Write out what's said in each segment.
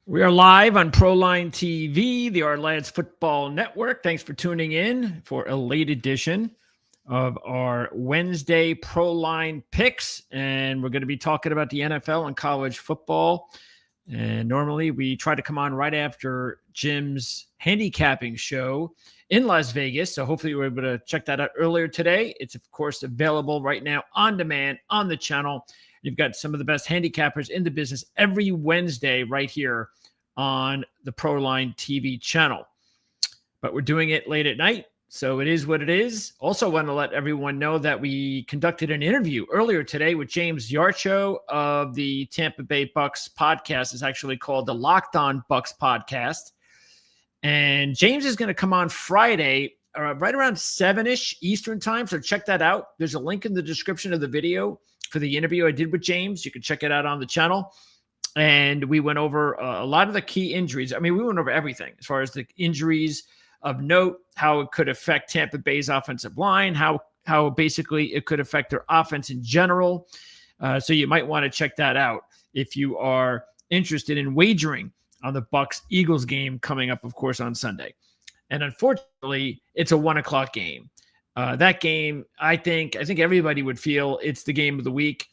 We are live on Proline TV, the Our Lads Football Network. Thanks for tuning in for a late edition of our Wednesday Proline picks. And we're going to be talking about the NFL and college football. And normally we try to come on right after Jim's handicapping show in Las Vegas. So hopefully you were able to check that out earlier today. It's, of course, available right now on demand on the channel. You've got some of the best handicappers in the business every Wednesday right here on the Proline TV channel. But we're doing it late at night, so it is what it is. Also want to let everyone know that we conducted an interview earlier today with James Yarcho of the Tampa Bay Bucks podcast. It's actually called the Locked On Bucks podcast. And James is going to come on Friday right around 7-ish Eastern time, so check that out. There's a link in the description of the video for the interview I did with James. You can check it out on the channel. And we went over a lot of the key injuries. I mean, we went over everything as far as the injuries of note, how it could affect Tampa Bay's offensive line, how basically it could affect their offense in general. So you might want to check that out if you are interested in wagering on the Bucks-Eagles game coming up, of course, on Sunday. And unfortunately, it's a 1 o'clock game. That game, I think everybody would feel it's the game of the week,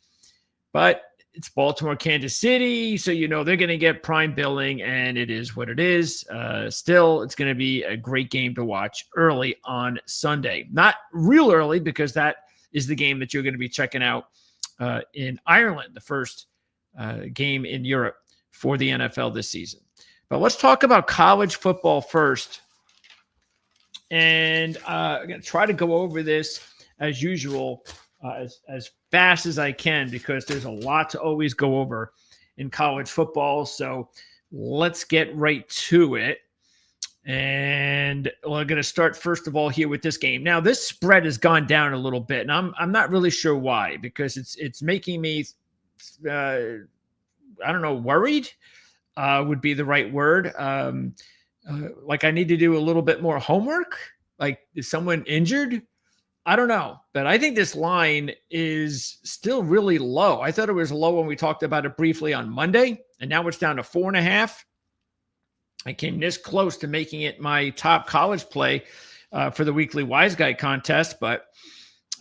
but it's Baltimore, Kansas City, so they're going to get prime billing, and it is what it is. Still, it's going to be a great game to watch early on Sunday. Not real early, because that is the game that you're going to be checking out in Ireland, the first game in Europe for the NFL this season. But let's talk about college football first. And I'm going to try to go over this as usual as fast as I can, because there's a lot to always go over in college football. So let's get right to it. And we're going to start first of all here with this game. Now, this spread has gone down a little bit, and I'm not really sure why, because it's making me worried would be the right word. Like I need to do a little bit more homework. Like, is someone injured? I don't know, but I think this line is still really low. I thought it was low when we talked about it briefly on Monday, and now it's down to 4.5. I came this close to making it my top college play for the weekly Wise Guy contest, but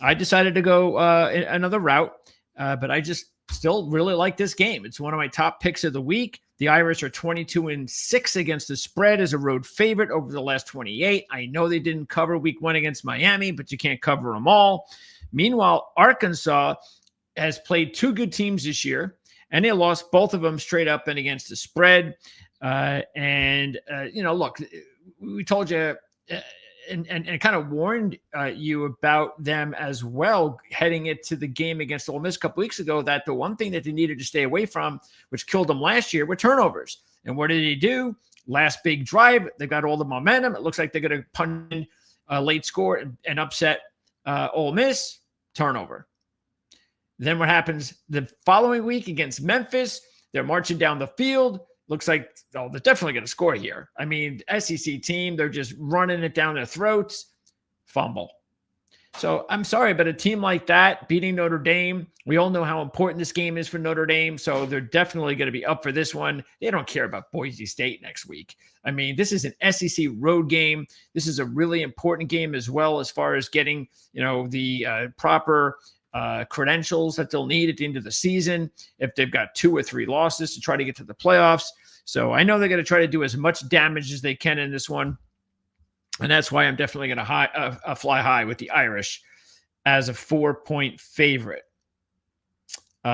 I decided to go another route. But I just still really like this game. It's one of my top picks of the week. The Irish are 22-6 against the spread as a road favorite over the last 28. I know they didn't cover week 1 against Miami, but you can't cover them all. Meanwhile, Arkansas has played 2 good teams this year, and they lost both of them straight up and against the spread. Look, we told you and kind of warned you about them as well heading into the game against Ole Miss a couple weeks ago, that the one thing that they needed to stay away from, which killed them last year, were turnovers. And what did he do? Last big drive, they got all the momentum. It looks like they're going to punch in a late score and upset Ole Miss. Turnover. Then what happens the following week against Memphis? They're marching down the field. Looks like, they're definitely going to score here. I mean, SEC team, they're just running it down their throats. Fumble. So I'm sorry, but a team like that beating Notre Dame, we all know how important this game is for Notre Dame. So they're definitely going to be up for this one. They don't care about Boise State next week. I mean, this is an SEC road game. This is a really important game as well, as far as getting, the proper credentials that they'll need at the end of the season if they've got 2 or 3 losses to try to get to the playoffs. So I know they're going to try to do as much damage as they can in this one. And that's why I'm definitely going to fly high with the Irish as a 4-point favorite.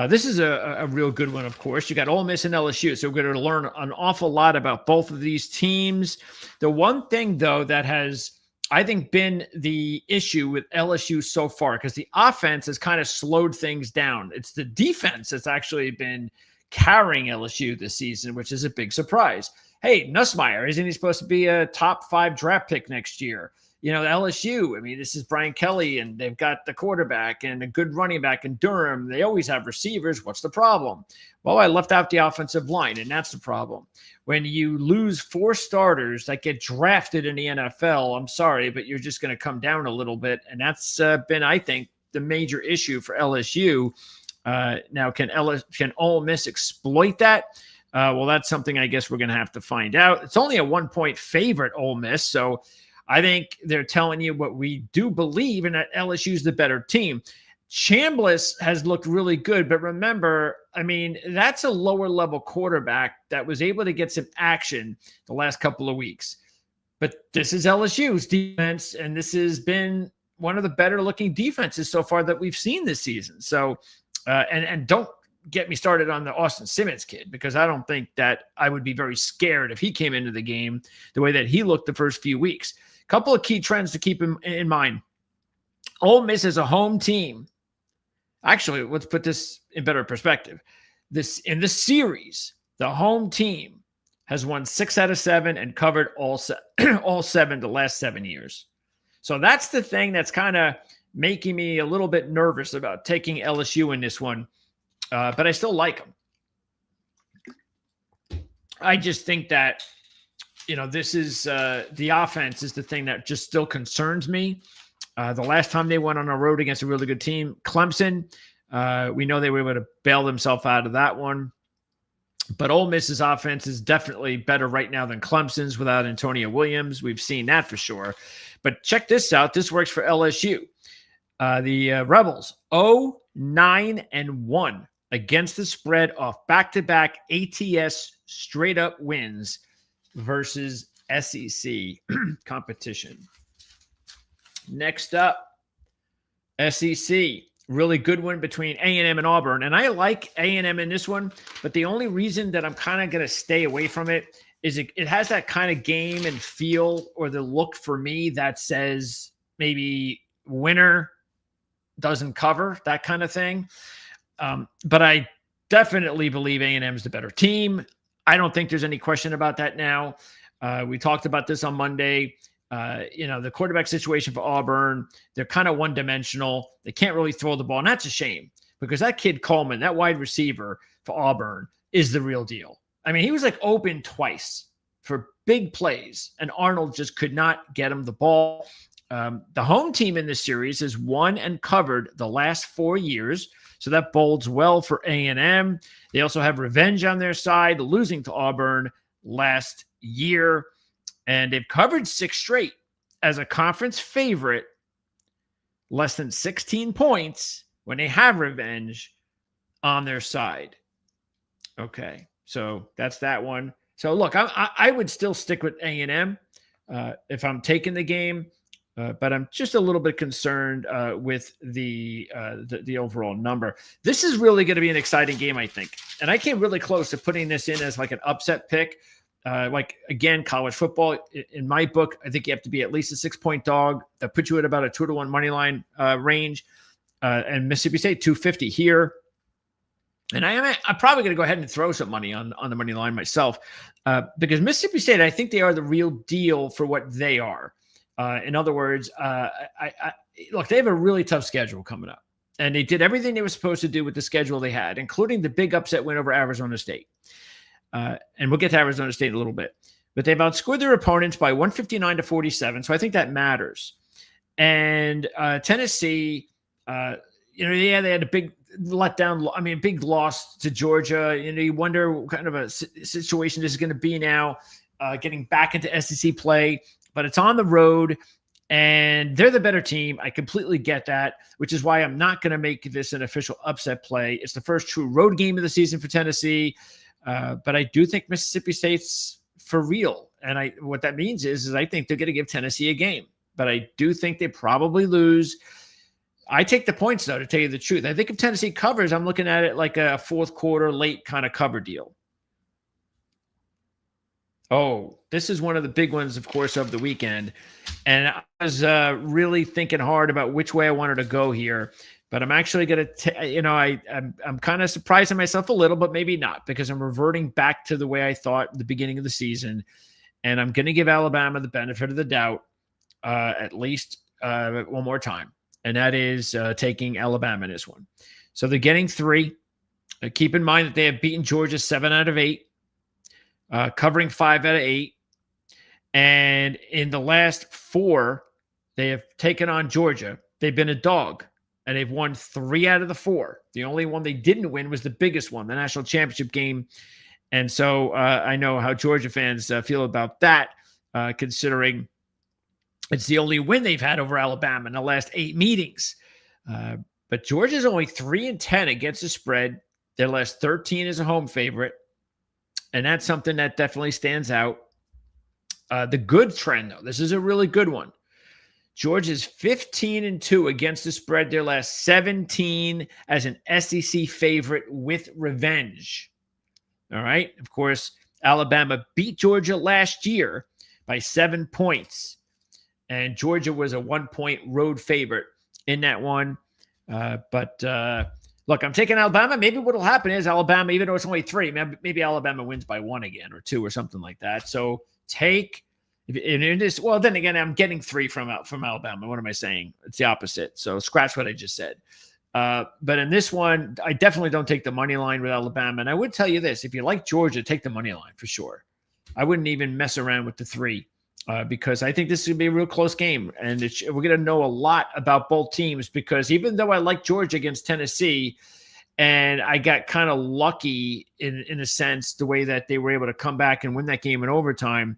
This is a real good one, of course. You got Ole Miss and LSU, so we're going to learn an awful lot about both of these teams. The one thing, though, that has, I think, been the issue with LSU so far, because the offense has kind of slowed things down. It's the defense that's actually been carrying LSU this season, which is a big surprise. Hey, Nussmeier, isn't he supposed to be a top 5 draft pick next year? LSU, I mean, this is Brian Kelly, and they've got the quarterback and a good running back in Durham. They always have receivers. What's the problem? Well, I left out the offensive line, and that's the problem. When you lose 4 starters that get drafted in the NFL, I'm sorry, but you're just going to come down a little bit. And that's been, I think, the major issue for LSU. Now, can Ole Miss exploit that? Well, that's something I guess we're going to have to find out. It's only a 1-point favorite, Ole Miss. So I think they're telling you what we do believe, and that LSU's the better team. Chambliss has looked really good, but remember, I mean, that's a lower level quarterback that was able to get some action the last couple of weeks. But this is LSU's defense, and this has been one of the better looking defenses so far that we've seen this season. So, and don't get me started on the Austin Simmons kid, because I don't think that I would be very scared if he came into the game the way that he looked the first few weeks. A couple of key trends to keep in mind. Ole Miss is a home team. Actually, let's put this in better perspective. In this series, the home team has won 6 out of 7 and covered all 7 the last 7 years. So that's the thing that's kind of making me a little bit nervous about taking LSU in this one. But I still like them. I just think that, this is the offense is the thing that just still concerns me. The last time they went on a road against a really good team, Clemson, we know they were able to bail themselves out of that one. But Ole Miss's offense is definitely better right now than Clemson's without Antonio Williams. We've seen that for sure. But check this out. This works for LSU. The Rebels, 0-9-1 against the spread off back-to-back ATS straight-up wins versus SEC competition. Next up, SEC. Really good one between A&M and Auburn. And I like A&M in this one, but the only reason that I'm kind of going to stay away from it is it has that kind of game and feel, or the look for me that says maybe winner doesn't cover, that kind of thing. But I definitely believe A&M is the better team. I don't think there's any question about that now. We talked about this on Monday. The quarterback situation for Auburn, they're kind of one-dimensional. They can't really throw the ball, and that's a shame, because that kid Coleman, that wide receiver for Auburn, is the real deal. I mean, he was like open twice for big plays, and Arnold just could not get him the ball. The home team in this series has won and covered the last 4 years, so that bodes well for A&M. They also have revenge on their side, losing to Auburn last year. And they've covered 6 straight as a conference favorite, less than 16 points when they have revenge on their side. Okay, so that's that one. So look, I would still stick with A&M if I'm taking the game, but I'm just a little bit concerned with the overall number. This is really going to be an exciting game, I think. And I came really close to putting this in as like an upset pick. Again, college football, in my book, I think you have to be at least a 6-point dog. That puts you at about a 2-to-1 money line range. And Mississippi State 250 here. And I'm probably going to go ahead and throw some money on the money line myself, because Mississippi State, I think they are the real deal for what they are. In other words, look, they have a really tough schedule coming up, and they did everything they were supposed to do with the schedule they had, including the big upset win over Arizona State. And we'll get to Arizona State in a little bit, but they've outscored their opponents by 159-47. So I think that matters. And Tennessee, they had a big letdown. I mean, a big loss to Georgia. You wonder what kind of a situation this is going to be now, getting back into SEC play, but it's on the road and they're the better team. I completely get that, which is why I'm not going to make this an official upset play. It's the first true road game of the season for Tennessee. But I do think Mississippi State's for real. And what that means is I think they're going to give Tennessee a game. But I do think they probably lose. I take the points, though, to tell you the truth. I think if Tennessee covers, I'm looking at it like a fourth quarter late kind of cover deal. Oh, this is one of the big ones, of course, of the weekend. And I was really thinking hard about which way I wanted to go here. But I'm actually going to, I'm kind of surprising myself a little, but maybe not, because I'm reverting back to the way I thought at the beginning of the season. And I'm going to give Alabama the benefit of the doubt at least one more time. And that is taking Alabama in this one. So they're getting 3. Keep in mind that they have beaten Georgia 7 out of 8, covering 5 out of 8. And in the last 4, they have taken on Georgia. They've been a dog. And they've won 3 out of the 4. The only one they didn't win was the biggest one, the national championship game And so I know how Georgia fans feel about that, considering it's the only win they've had over Alabama in the last 8 meetings. But Georgia's only 3-10 against the spread. Their last 13 is a home favorite. And that's something that definitely stands out. The good trend, though, this is a really good one. Georgia's 15-2 against the spread. Their last 17 as an SEC favorite with revenge. All right. Of course, Alabama beat Georgia last year by 7 points. And Georgia was a 1-point road favorite in that one. But look, I'm taking Alabama. Maybe what will happen is Alabama, even though it's only 3, maybe Alabama wins by 1 again or 2 or something like that. So well, then again, I'm getting 3 from Alabama. What am I saying? It's the opposite. So scratch what I just said. But in this one, I definitely don't take the money line with Alabama. And I would tell you this, if you like Georgia, take the money line for sure. I wouldn't even mess around with the 3. Because I think this is going to be a real close game. And we're going to know a lot about both teams, because even though I like Georgia against Tennessee, and I got kind of lucky in a sense, the way that they were able to come back and win that game in overtime,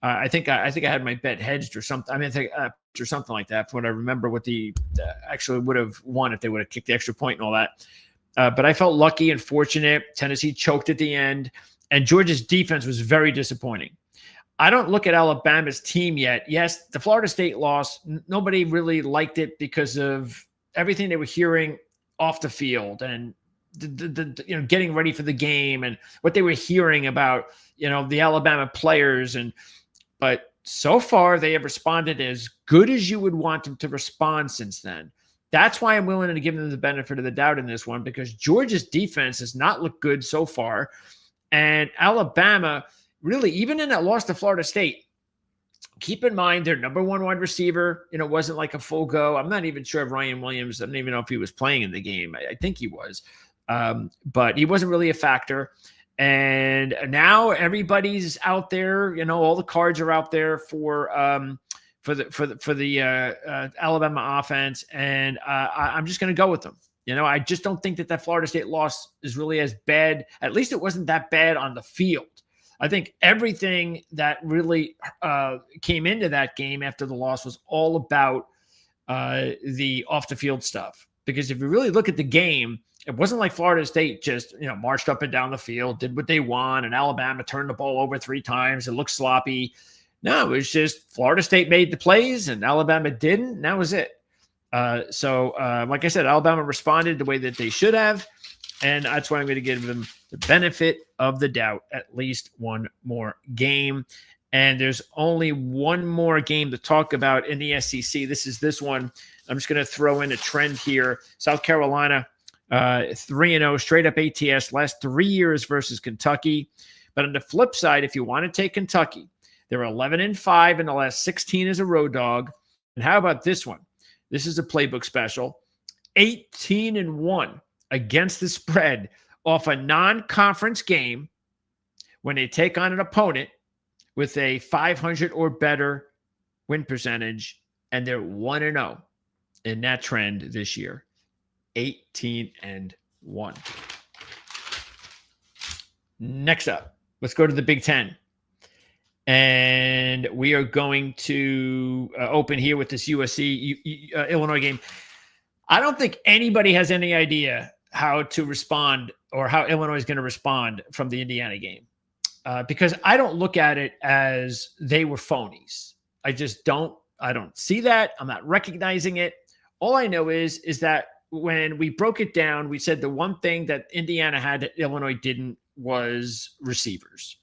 I think I had my bet hedged or something. I mean, or something like that, from what I remember, what the actually would have won if they would have kicked the extra point and all that. But I felt lucky and fortunate. Tennessee choked at the end, and Georgia's defense was very disappointing. I don't look at Alabama's team yet. Yes, the Florida State loss, nobody really liked it because of everything they were hearing off the field and the getting ready for the game and what they were hearing about, the Alabama players. But so far they have responded as good as you would want them to respond since then. That's why I'm willing to give them the benefit of the doubt in this one, because Georgia's defense has not looked good so far. And Alabama, really, even in that loss to Florida State, keep in mind their number 1 wide receiver, wasn't like a full go. I'm not even sure if Ryan Williams, I don't even know if he was playing in the game. I think he was, but he wasn't really a factor. And now everybody's out there. All the cards are out there for the Alabama offense, and I'm just going to go with them. I just don't think that Florida State loss is really as bad. At least it wasn't that bad on the field. I think everything that really came into that game after the loss was all about the off the field stuff. Because if you really look at the game, it wasn't like Florida State just marched up and down the field, did what they want, and Alabama turned the ball over 3 times. It looked sloppy. No, it was just Florida State made the plays and Alabama didn't. And that was it. So like I said, Alabama responded the way that they should have. And that's why I'm going to give them the benefit of the doubt, at least one more game. And there's only one more game to talk about in the SEC. This one. I'm just going to throw in a trend here. South Carolina, 3-0, straight up ATS, last 3 years versus Kentucky. But on the flip side, if you want to take Kentucky, they're 11-5 in the last 16 as a road dog. And how about this one? This is a playbook special. 18-1. Against the spread off a non-conference game when they take on an opponent with a 500 or better win percentage, and they're 1-0 in that trend this year. 18-1. Next up, let's go to the Big Ten. And we are going to open here with this USC Illinois game. I don't think anybody has any idea how to respond or how Illinois is going to respond from the Indiana game. Because I don't look at it as they were phonies. I don't see that. I'm not recognizing it. All I know is that when we broke it down, we said the one thing that Indiana had that Illinois didn't was receivers.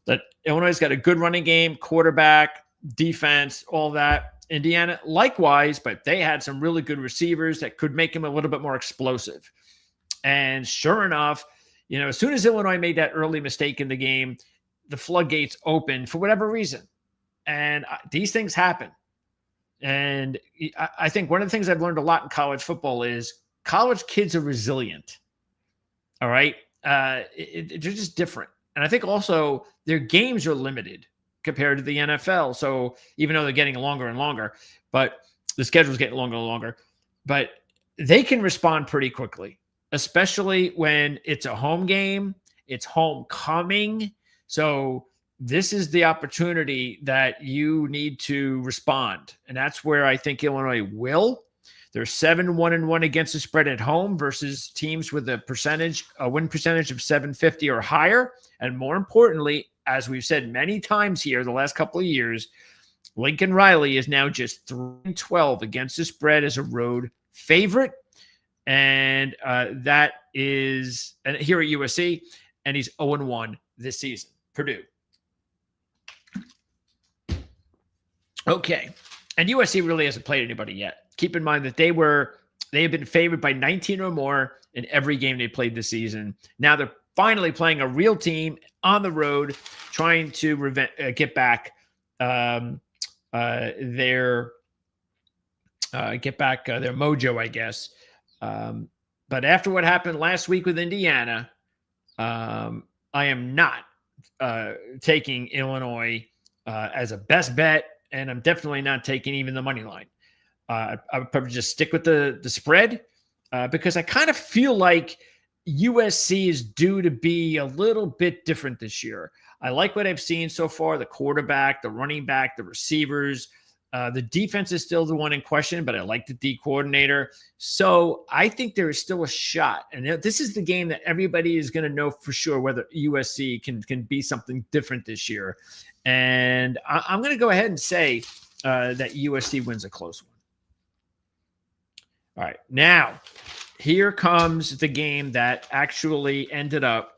That Illinois got a good running game, quarterback, defense, all that. Indiana, likewise, but they had some really good receivers that could make them a little bit more explosive. And sure enough, as soon as Illinois made that early mistake in the game, the floodgates opened for whatever reason. And these things happen. And I think one of the things I've learned a lot in college football is college kids are resilient. All right. They're just different. And I think also their games are limited compared to the NFL. So even though they're getting longer and longer, but the schedule's getting longer and longer, but they can respond pretty quickly, especially when it's a home game It's homecoming. So this is the opportunity that you need to respond. And that's where I think Illinois will. They're 7-1-1 against the spread at home versus teams with a win percentage of 750 or higher. And more importantly, as we've said many times here the last couple of years, Lincoln Riley is now just 3-12 against the spread as a road favorite. And that is here at USC, and he's 0-1 this season. Purdue. Okay. And USC really hasn't played anybody yet. Keep in mind that they have been favored by 19 or more in every game they played this season. Now they're finally playing a real team on the road, trying to get back their mojo, I guess. But after what happened last week with Indiana, I am not taking Illinois as a best bet, and I'm definitely not taking even the money line. I would probably just stick with the spread because I kind of feel like USC is due to be a little bit different this year. I like what I've seen so far, the quarterback, the running back, the receivers. The defense is still the one in question, but I like the D coordinator. So I think there is still a shot. And this is the game that everybody is going to know for sure whether USC can be something different this year. And I'm going to go ahead and say that USC wins a close one. All right. Now, here comes the game that actually ended up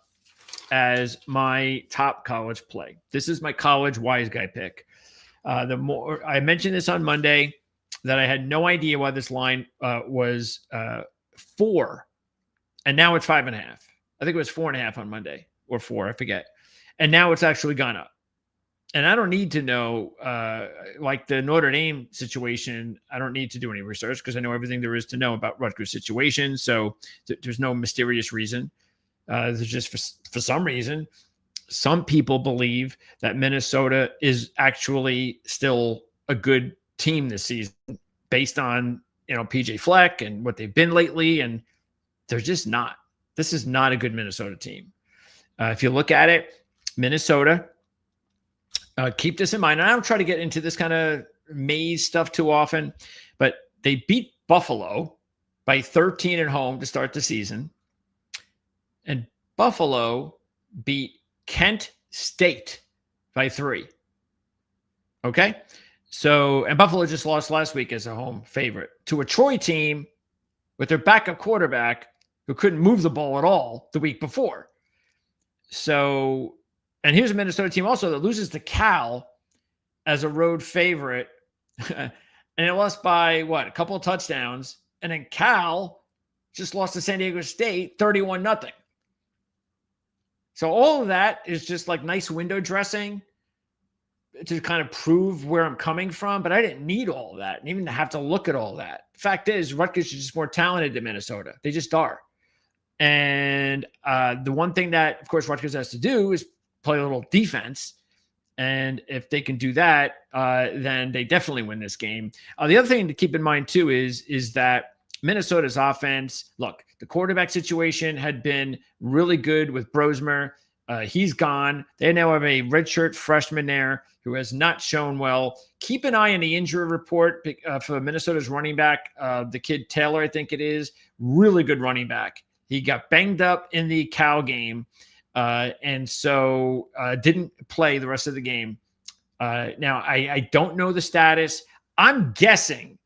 as my top college play. This is my college wise guy pick. I mentioned this on Monday that I had no idea why this line was 4, and now it's 5.5. I think it was 4.5 on Monday or 4, I forget. And now it's actually gone up. And I don't need to know, like the Notre Dame situation, I don't need to do any research because I know everything there is to know about Rutgers' situation. So there's no mysterious reason. There's just for some reason, some people believe that Minnesota is actually still a good team this season based on, PJ Fleck and what they've been lately. And they're just not. This is not a good Minnesota team. If you look at it, Minnesota, keep this in mind. And I don't try to get into this kind of maze stuff too often, but they beat Buffalo by 13 at home to start the season. And Buffalo beat Kent State by 3. Okay. So, and Buffalo just lost last week as a home favorite to a Troy team with their backup quarterback who couldn't move the ball at all the week before. So, and here's a Minnesota team also that loses to Cal as a road favorite. And it lost by a couple of touchdowns. And then Cal just lost to San Diego State 31-0. So all of that is just like nice window dressing to kind of prove where I'm coming from. But I didn't need all of that and even have to look at all that. The fact is, Rutgers is just more talented than Minnesota. They just are. And the one thing that, of course, Rutgers has to do is play a little defense. And if they can do that, then they definitely win this game. The other thing to keep in mind, too, is that Minnesota's offense, look, the quarterback situation had been really good with Brosmer. He's gone. They now have a redshirt freshman there who has not shown well. Keep an eye on the injury report for Minnesota's running back, the kid Taylor, I think it is. Really good running back. He got banged up in the Cal game. And so didn't play the rest of the game. Now, I don't know the status. I'm guessing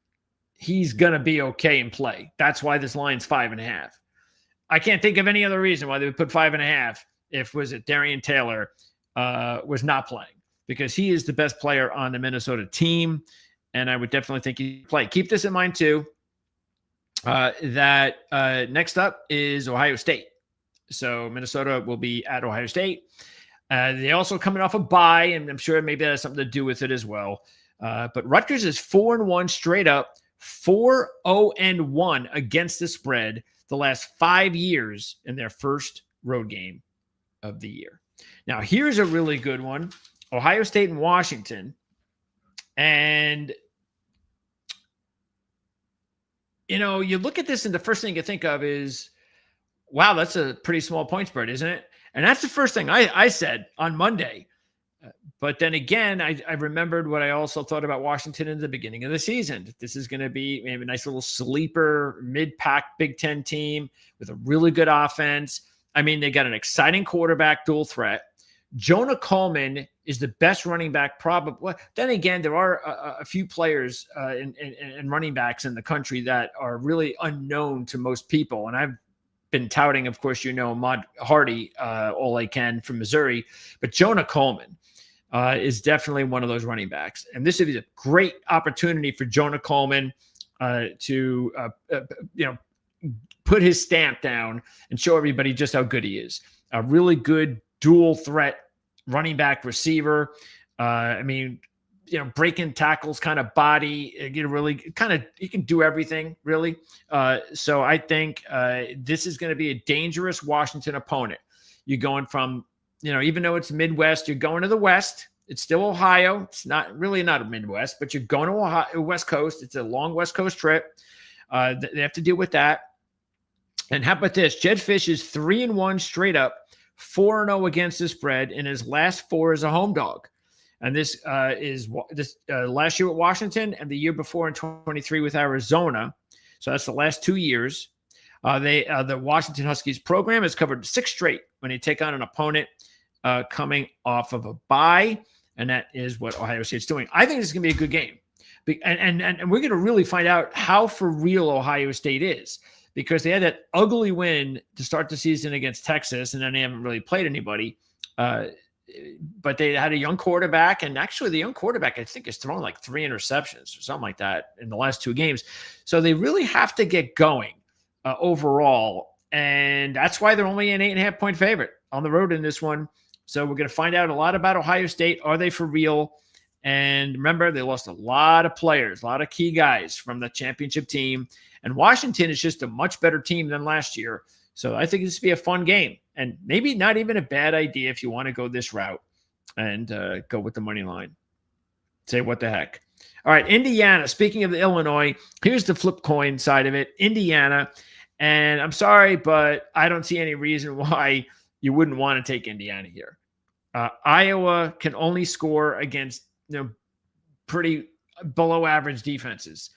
he's going to be okay in play. That's why this line's 5.5. I can't think of any other reason why they would put 5.5 if, Darian Taylor was not playing, because he is the best player on the Minnesota team. And I would definitely think he'd play. Keep this in mind, too, that next up is Ohio State. So Minnesota will be at Ohio State. They also coming off a bye, and I'm sure maybe that has something to do with it as well. But Rutgers is 4-1 straight up, 4-0-1 against the spread the last 5 years in their first road game of the year. Now, here's a really good one. Ohio State and Washington. And, you look at this and the first thing you think of is, wow, that's a pretty small point spread, isn't it? And that's the first thing I said on Monday. But then again, I remembered what I also thought about Washington in the beginning of the season. This is going to be maybe a nice little sleeper, mid-pack Big Ten team with a really good offense. I mean, they got an exciting quarterback, dual threat. Jonah Coleman is the best running back probably. Then again, there are a few players and running backs in the country that are really unknown to most people. And I've been touting, of course, Ahmad Hardy all I can from Missouri. But Jonah Coleman is definitely one of those running backs. And this is a great opportunity for Jonah Coleman to put his stamp down and show everybody just how good he is. A really good dual threat running back receiver. Breaking tackles, kind of body, really kind of, he can do everything really. So I think this is going to be a dangerous Washington opponent. You're going from, even though it's Midwest, you're going to the West. It's still Ohio. It's not a Midwest, but you're going to Ohio, West Coast. It's a long West Coast trip. They have to deal with that. And how about this? Jedd Fisch is 3-1 straight up, 4-0 against the spread, and his last 4 as a home dog. And this is last year at Washington and the year before in 2023 with Arizona. So that's the last 2 years. The Washington Huskies program has covered 6 straight when they take on an opponent coming off of a bye, and that is what Ohio State's doing. I think this is going to be a good game. And we're going to really find out how for real Ohio State is, because they had that ugly win to start the season against Texas, and then they haven't really played anybody. But they had a young quarterback, and actually the young quarterback, I think, has thrown like 3 interceptions or something like that in the last 2 games. So they really have to get going overall, and that's why they're only an 8.5-point favorite on the road in this one. So we're going to find out a lot about Ohio State. Are they for real? And remember, they lost a lot of players, a lot of key guys from the championship team. And Washington is just a much better team than last year. So I think this will be a fun game, and maybe not even a bad idea if you want to go this route and go with the money line. Say what the heck. All right, Indiana. Speaking of the Illinois, here's the flip coin side of it. Indiana, and I'm sorry, but I don't see any reason why you wouldn't want to take Indiana here. Iowa can only score against pretty below average defenses,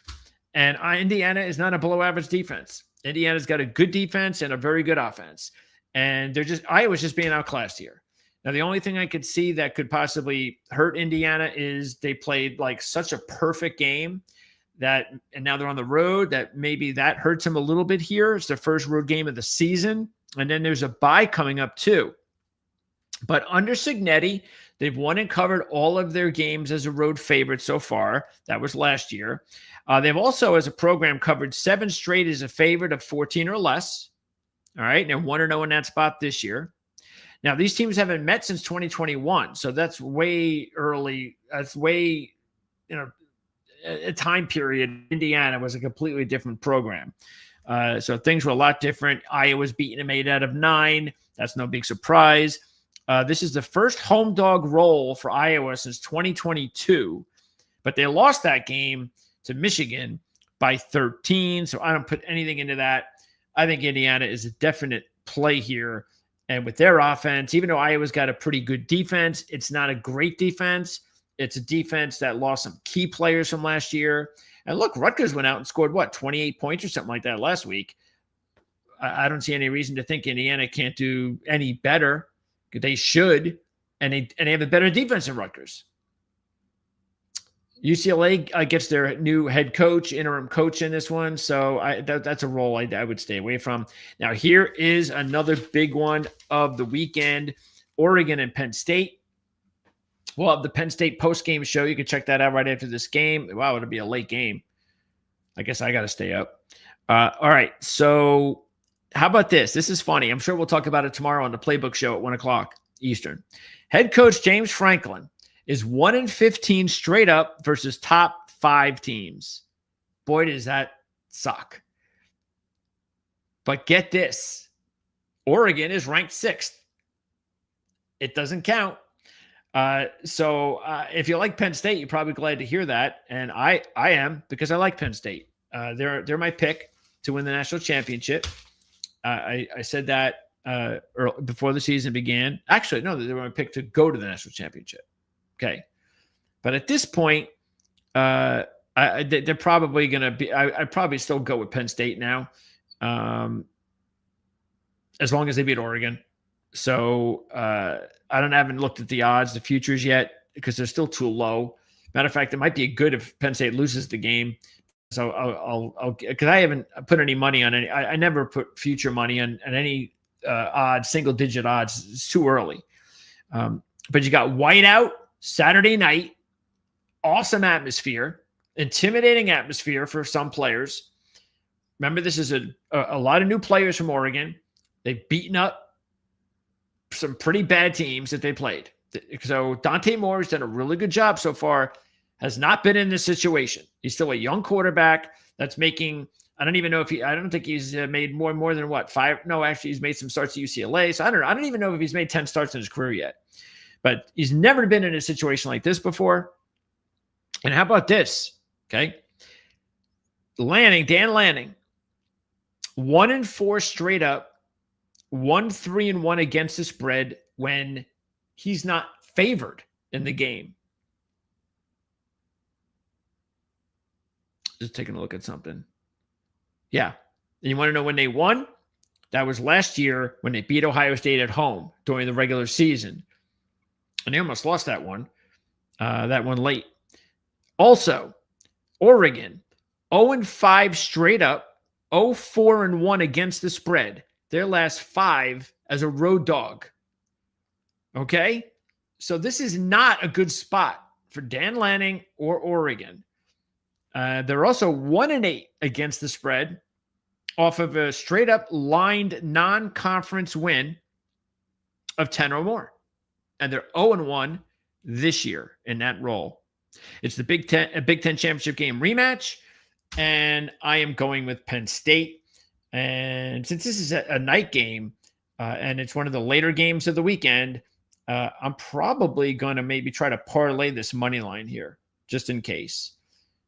and Indiana is not a below average defense. Indiana's got a good defense and a very good offense. And Iowa's just being outclassed here. Now, the only thing I could see that could possibly hurt Indiana is they played like such a perfect game and now they're on the road, that maybe that hurts them a little bit here. It's their first road game of the season. And then there's a bye coming up too. But under Cignetti, they've won and covered all of their games as a road favorite so far. That was last year. They've also, as a program, covered 7 straight as a favorite of 14 or less. All right. They're 1-0 in that spot this year. Now, these teams haven't met since 2021. So that's way early. That's way, a time period. Indiana was a completely different program. So things were a lot different. Iowa's beating them 8 out of 9. That's no big surprise. This is the first home dog roll for Iowa since 2022, but they lost that game to Michigan by 13. So I don't put anything into that. I think Indiana is a definite play here. And with their offense, even though Iowa's got a pretty good defense, it's not a great defense. It's a defense that lost some key players from last year. And look, Rutgers went out and scored 28 points or something like that last week. I don't see any reason to think Indiana can't do any better. They should, and they have a better defense than Rutgers. UCLA gets their new head coach, interim coach in this one, so that's a role I would stay away from. Now, here is another big one of the weekend: Oregon and Penn State. We'll have the Penn State post-game show. You can check that out right after this game. Wow, it'll be a late game. I guess I got to stay up. All right, so how about this? This is funny. I'm sure we'll talk about it tomorrow on the Playbook Show at 1 o'clock Eastern. Head coach James Franklin is 1-15 straight up versus top 5 teams. Boy, does that suck. But get this. Oregon is ranked 6th. It doesn't count. So if you like Penn State, you're probably glad to hear that. And I am, because I like Penn State. They're my pick to win the national championship. I said that before the season began. Actually, no, they were picked to go to the national championship. Okay. But at this point, they're probably going to be, I'd probably still go with Penn State now, as long as they beat Oregon. So I haven't looked at the odds, the futures yet, because they're still too low. Matter of fact, it might be good if Penn State loses the game. So I'll because I haven't put any money on any. I never put future money on any odds, single digit odds. It's too early. But you got whiteout Saturday night, awesome atmosphere, intimidating atmosphere for some players. Remember, this is a lot of new players from Oregon. They've beaten up some pretty bad teams that they played. So Dante Moore has done a really good job so far, has not been in this situation. He's still a young quarterback that's making, I don't think he's made more than what, 5? No, actually he's made some starts at UCLA. So I don't even know if he's made 10 starts in his career yet, but he's never been in a situation like this before. And how about this? Okay. Dan Lanning, 1-4 straight up, 1-3-1 against the spread when he's not favored in the game. Just taking a look at something. Yeah. And you want to know when they won? That was last year when they beat Ohio State at home during the regular season. And they almost lost that one late. Also, Oregon, 0-5 straight up, 0-4-1 against the spread. Their last 5 as a road dog. Okay? So this is not a good spot for Dan Lanning or Oregon. They're also 1-8 against the spread off of a straight up lined non-conference win of 10 or more. And they're 0-1 this year in that role. It's the Big Ten championship game rematch, and I am going with Penn State. And since this is a night game, and it's one of the later games of the weekend, I'm probably going to maybe try to parlay this money line here, just in case.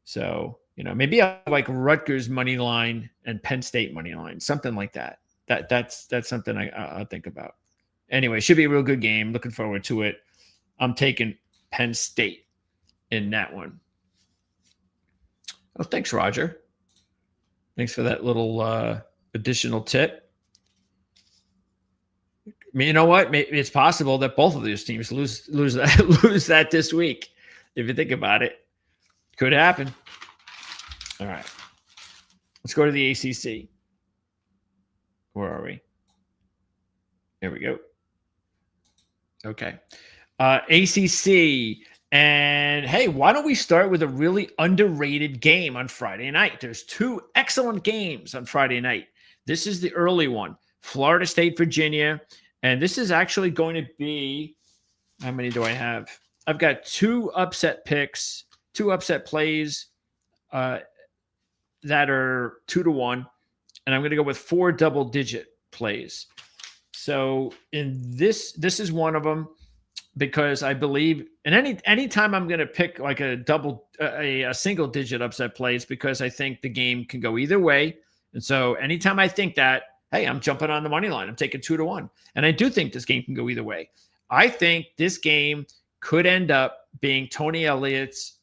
So, maybe I like Rutgers money line and Penn State money line, something like that. That's something I'll think about. Anyway, should be a real good game. Looking forward to it. I'm taking Penn State in that one. Oh, thanks, Roger. Thanks for that little additional tip. I mean, you know what? Maybe it's possible that both of these teams lose that this week. If you think about it, could happen. All right, let's go to the ACC. Where are we? There we go. Okay, ACC. And hey, why don't we start with a really underrated game on Friday night? There's 2 excellent games on Friday night. This is the early one, Florida State, Virginia. And this is actually going to be, how many do I have? I've got 2 upset picks, 2 upset plays that are 2-1. And I'm going to go with 4 double-digit plays. So in this is one of them, because I believe, and any time I'm going to pick like a single digit upset plays, because I think the game can go either way. And so anytime I think that, hey, I'm jumping on the money line, I'm taking 2-1. And I do think this game can go either way. I think this game could end up being Tony Elliott's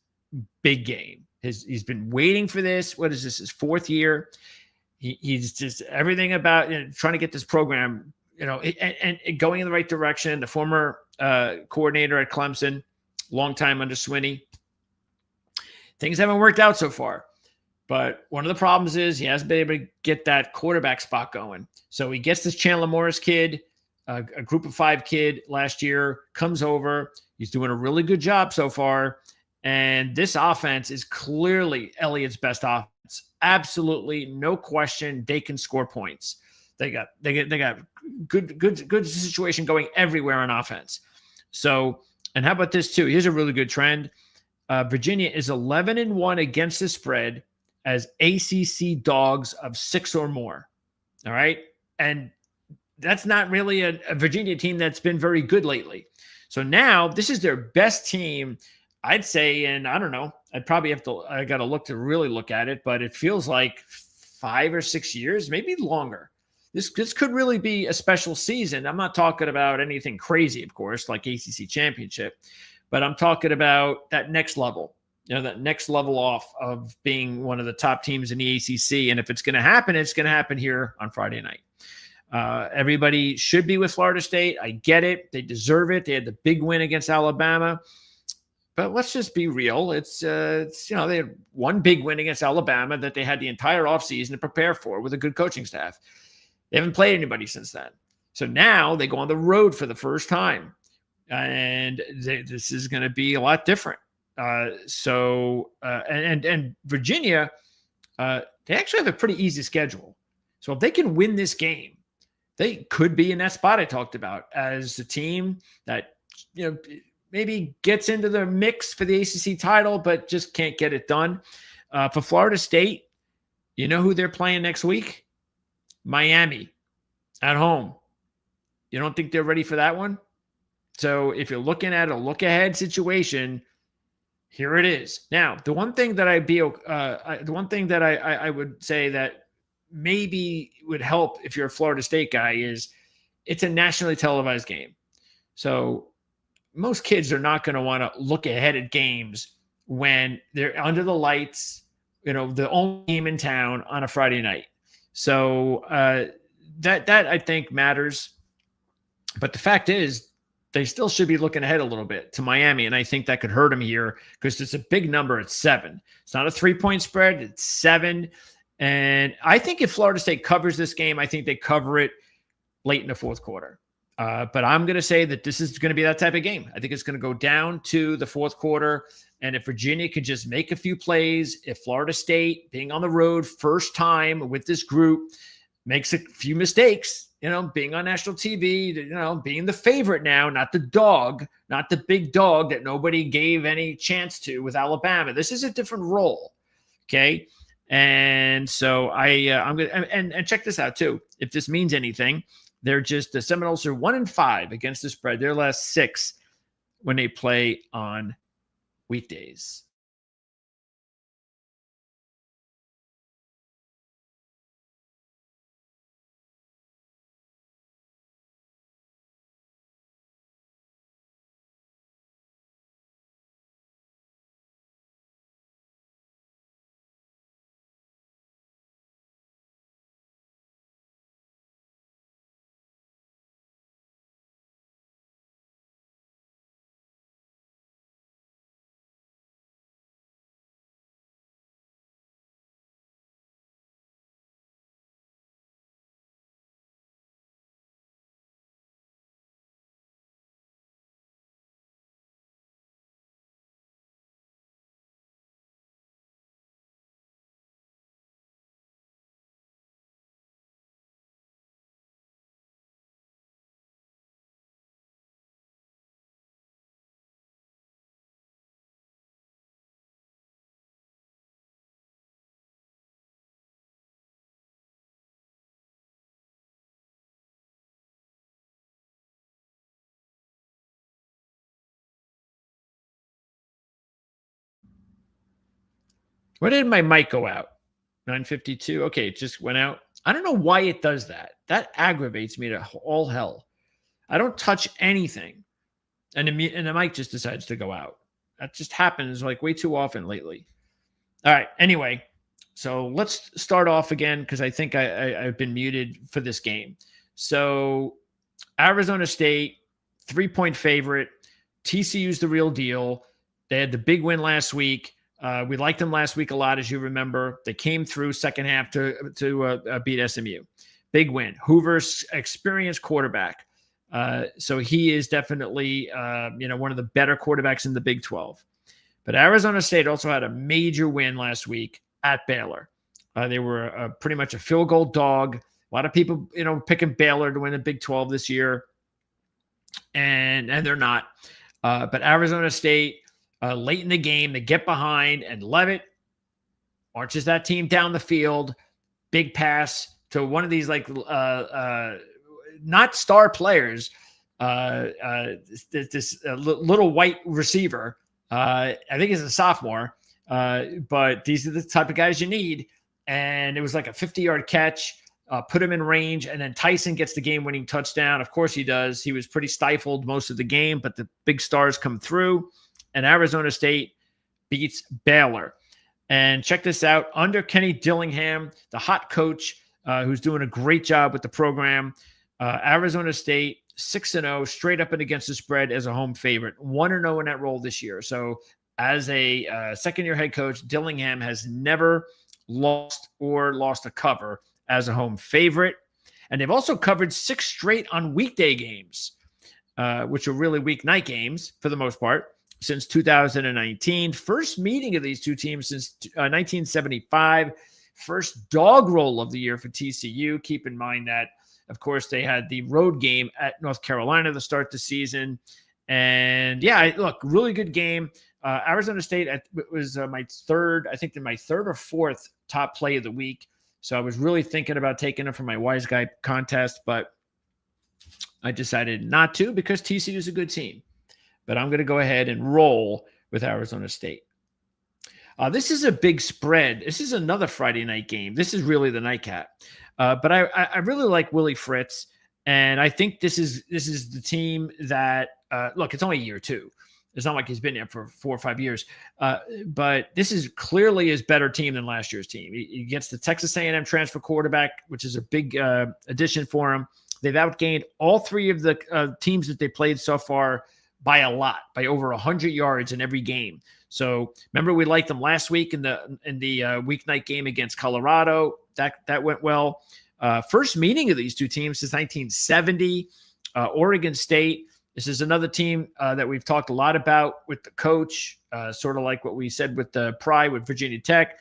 big game. He's been waiting for this. What is this? His 4th year. He's just everything about trying to get this program, and going in the right direction. The former coordinator at Clemson, long time under Swinney. Things haven't worked out so far. But one of the problems is he hasn't been able to get that quarterback spot going. So he gets this Chandler Morris kid, a group of 5 kid last year, comes over. He's doing a really good job so far. And this offense is clearly Elliott's best offense. Absolutely, no question. They can score points. They got good situation going everywhere on offense. So, and how about this too? Here's a really good trend. Virginia is 11-1 against the spread as ACC dogs of 6 or more. All right. And that's not really a Virginia team that's been very good lately. So now this is their best team, I'd say. And I don't know, I got to look to really look at it, but it feels like 5 or 6 years, maybe longer. this could really be a special season. I'm not talking about anything crazy, of course, like ACC championship, but I'm talking about that next level. That next level off of being one of the top teams in the ACC. And if it's going to happen, it's going to happen here on Friday night. Everybody should be with Florida State. I get it. They deserve it. They had the big win against Alabama. But let's just be real. It's they had one big win against Alabama that they had the entire offseason to prepare for with a good coaching staff. They haven't played anybody since then. So now they go on the road for the first time. And this is going to be a lot different. And Virginia, they actually have a pretty easy schedule. So if they can win this game, they could be in that spot I talked about as a team that, maybe gets into the mix for the ACC title, but just can't get it done. For Florida State, you know who they're playing next week? Miami at home. You don't think they're ready for that one? So if you're looking at a look-ahead situation, here it is. Now, the one thing that I would say that maybe would help if you're a Florida State guy is it's a nationally televised game. So most kids are not going to want to look ahead at games when they're under the lights, the only game in town on a Friday night. So that I think matters. But the fact is, they still should be looking ahead a little bit to Miami, and I think that could hurt them here because it's a big number at 7. It's not a 3-point spread. It's 7. And I think if Florida State covers this game, I think they cover it late in the fourth quarter. But I'm going to say that this is going to be that type of game. I think it's going to go down to the fourth quarter. And if Virginia could just make a few plays, if Florida State, being on the road first time with this group, makes a few mistakes, being on national TV, being the favorite now, not the dog, not the big dog that nobody gave any chance to with Alabama. This is a different role. Okay. And so I'm going to, and check this out too. If this means anything, the Seminoles are 1-5 against the spread. Their last 6 when they play on weekdays. Why did my mic go out? 9:52. Okay, it just went out. I don't know why it does that. That aggravates me to all hell. I don't touch anything, and the mic just decides to go out. That just happens like way too often lately. All right. Anyway, so let's start off again because I think I've been muted for this game. So Arizona State, 3-point favorite. TCU's the real deal. They had the big win last week. We liked them last week a lot, as you remember. They came through second half to beat SMU. Big win. Hoover's experienced quarterback. So he is definitely one of the better quarterbacks in the Big 12. But Arizona State also had a major win last week at Baylor. They were pretty much a field goal dog. A lot of people, picking Baylor to win the Big 12 this year, and they're not. But Arizona State, late in the game, they get behind, and Levitt marches that team down the field. Big pass to one of these not star players. This little white receiver. I think he's a sophomore, but these are the type of guys you need. And it was like a 50-yard catch. put him in range, and then Tyson gets the game-winning touchdown. Of course he does. He was pretty stifled most of the game, but the big stars come through, and Arizona State beats Baylor. And check this out. Under Kenny Dillingham, the hot coach, who's doing a great job with the program, Arizona State 6-0, straight up and against the spread as a home favorite, 1-0 in that role this year. So as a second-year head coach, Dillingham has never lost a cover as a home favorite. And they've also covered 6 straight on weekday games, which are really weeknight games for the most part, since 2019. First meeting of these two teams since 1975. First dog roll of the year for TCU. Keep in mind that, of course, they had the road game at North Carolina to start the season. And yeah, look, really good game. Arizona State was my third or fourth top play of the week. So I was really thinking about taking it for my Wise Guy contest, but I decided not to because TCU is a good team. But I'm going to go ahead and roll with Arizona State. This is a big spread. This is another Friday night game. This is really the nightcap. But I really like Willie Fritz, and I think this is the team that look. It's only year 2. It's not like he's been there for 4 or 5 years. But this is clearly his better team than last year's team. He gets the Texas A&M transfer quarterback, which is a big addition for him. They've outgained all 3 of the teams that they played so far by a lot, by over 100 yards in every game. So remember, we liked them last week in the weeknight game against Colorado. That went well. First meeting of these two teams since 1970. Oregon State. This is another team that we've talked a lot about with the coach, sort of like what we said with the Pry with Virginia Tech.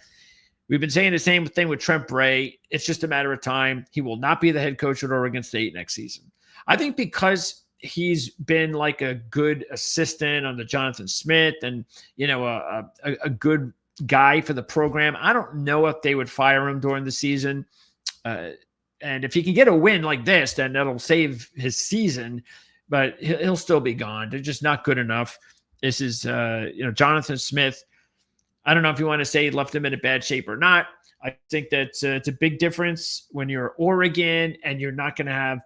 We've been saying the same thing with Trent Bray. It's just a matter of time. He will not be the head coach at Oregon State next season. I think because he's been like a good assistant under Jonathan Smith and, a good guy for the program. I don't know if they would fire him during the season. And if he can get a win like this, then that'll save his season, but he'll still be gone. They're just not good enough. This is, Jonathan Smith. I don't know if you want to say he left him in a bad shape or not. I think that it's a big difference when you're Oregon and you're not going to have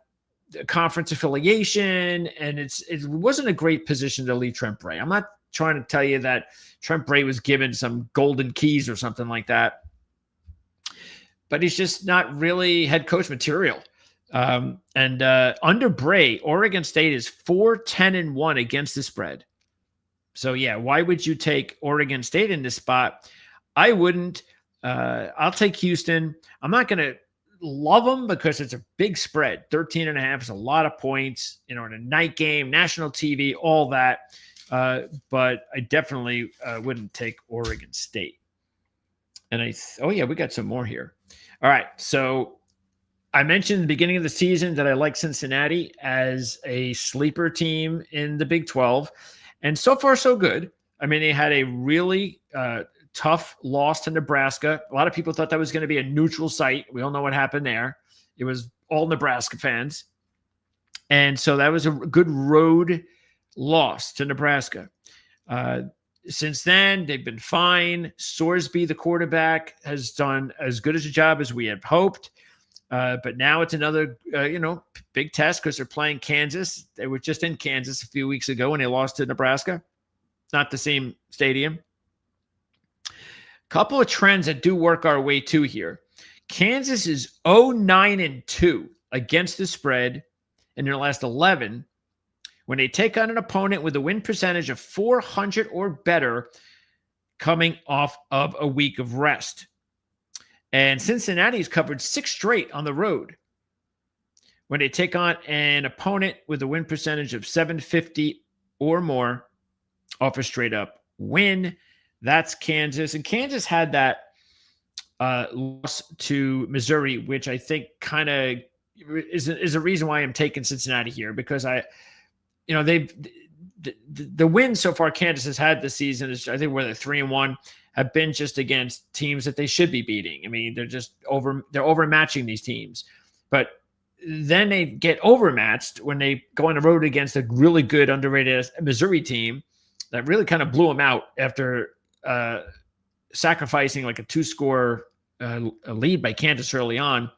conference affiliation, and it wasn't a great position to leave Trent Bray. I'm not trying to tell you that Trent Bray was given some golden keys or something like that, but he's just not really head coach material. Under Bray, Oregon State is 4-10-1 against the spread. So yeah, why would you take Oregon State in this spot? I wouldn't. I'll take Houston. I'm not going to love them because it's a big spread. 13.5 is a lot of points, in a night game, national TV, all that. But I definitely wouldn't take Oregon State. And we got some more here. All right. So I mentioned at the beginning of the season that I like Cincinnati as a sleeper team in the Big 12. And so far, so good. I mean, they had a really tough loss to Nebraska. A lot of people thought that was going to be a neutral site. We all know what happened there. It was all Nebraska fans. And so that was a good road loss to Nebraska. Since then, they've been fine. Sorsby, the quarterback, has done as good as a job as we had hoped. But now it's another, big test because they're playing Kansas. They were just in Kansas a few weeks ago when they lost to Nebraska. Not the same stadium. Couple of trends that do work our way too here. Kansas is 0-9-2 against the spread in their last 11 when they take on an opponent with a win percentage of 400 or better coming off of a week of rest. And Cincinnati's covered 6 straight on the road when they take on an opponent with a win percentage of 750 or more off a straight up win. That's Kansas. And Kansas had that loss to Missouri, which I think kind of is a reason why I'm taking Cincinnati here, because the wins so far Kansas has had this season is, I think, where they're 3-1, have been just against teams that they should be beating. I mean, they're overmatching these teams. But then they get overmatched when they go on the road against a really good, underrated Missouri team that really kind of blew them out after sacrificing like a 2-score lead by Kansas early on.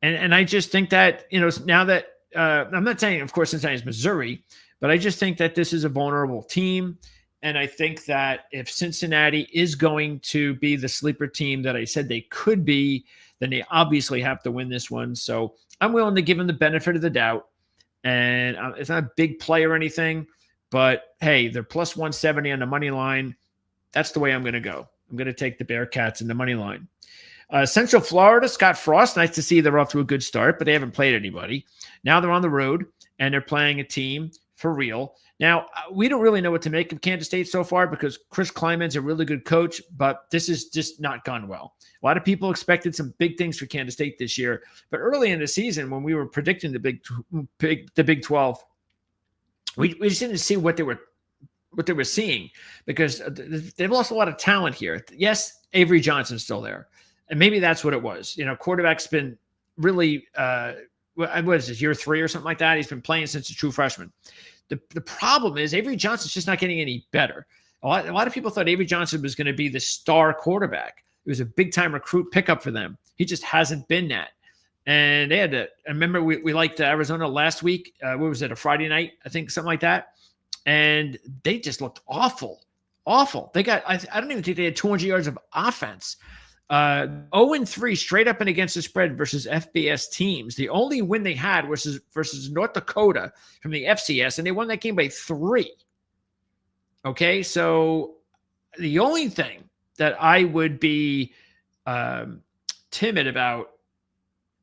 And I just think that, now that I'm not saying, of course, Cincinnati is Missouri, but I just think that this is a vulnerable team. And I think that if Cincinnati is going to be the sleeper team that I said they could be, then they obviously have to win this one. So I'm willing to give them the benefit of the doubt. And it's not a big play or anything, but hey, they're plus 170 on the money line. That's the way I'm going to go. I'm going to take the Bearcats in the money line. Central Florida, Scott Frost. Nice to see they're off to a good start, but they haven't played anybody. Now they're on the road, and they're playing a team for real. Now, we don't really know what to make of Kansas State so far because Chris Kleiman's a really good coach, but this has just not gone well. A lot of people expected some big things for Kansas State this year, but early in the season when we were predicting the Big 12, we just didn't see what they were seeing because they've lost a lot of talent here. Yes, Avery Johnson's still there. And maybe that's what it was. Quarterback's been really, what is this, year 3 or something like that? He's been playing since a true freshman. The problem is Avery Johnson's just not getting any better. A lot of people thought Avery Johnson was going to be the star quarterback. It was a big-time recruit pickup for them. He just hasn't been that. And they had to – I remember we liked Arizona last week. What was it, a Friday night? I think something like that. And they just looked awful. They got – I don't even think they had 200 yards of offense. 0-3 straight up and against the spread versus FBS teams. The only win they had was versus North Dakota from the FCS, and they won that game by 3. Okay, so the only thing that I would be timid about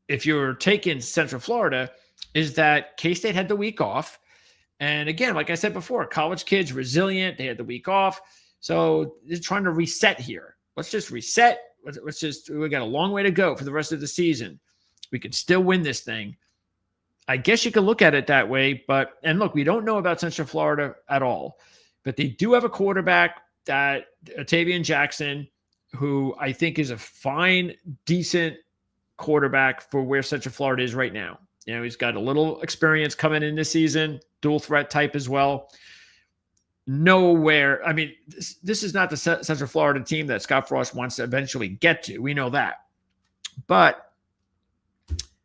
if you're taking Central Florida is that K-State had the week off. And again, like I said before, college kids, resilient, they had the week off. So they're trying to reset here. Let's just reset. We got a long way to go for the rest of the season. We could still win this thing. I guess you could look at it that way, and look, we don't know about Central Florida at all, but they do have a quarterback, that Tavian Jackson, who I think is a fine, decent quarterback for where Central Florida is right now. He's got a little experience coming in this season, dual threat type as well. Nowhere. I mean, this is not the Central Florida team that Scott Frost wants to eventually get to. We know that. But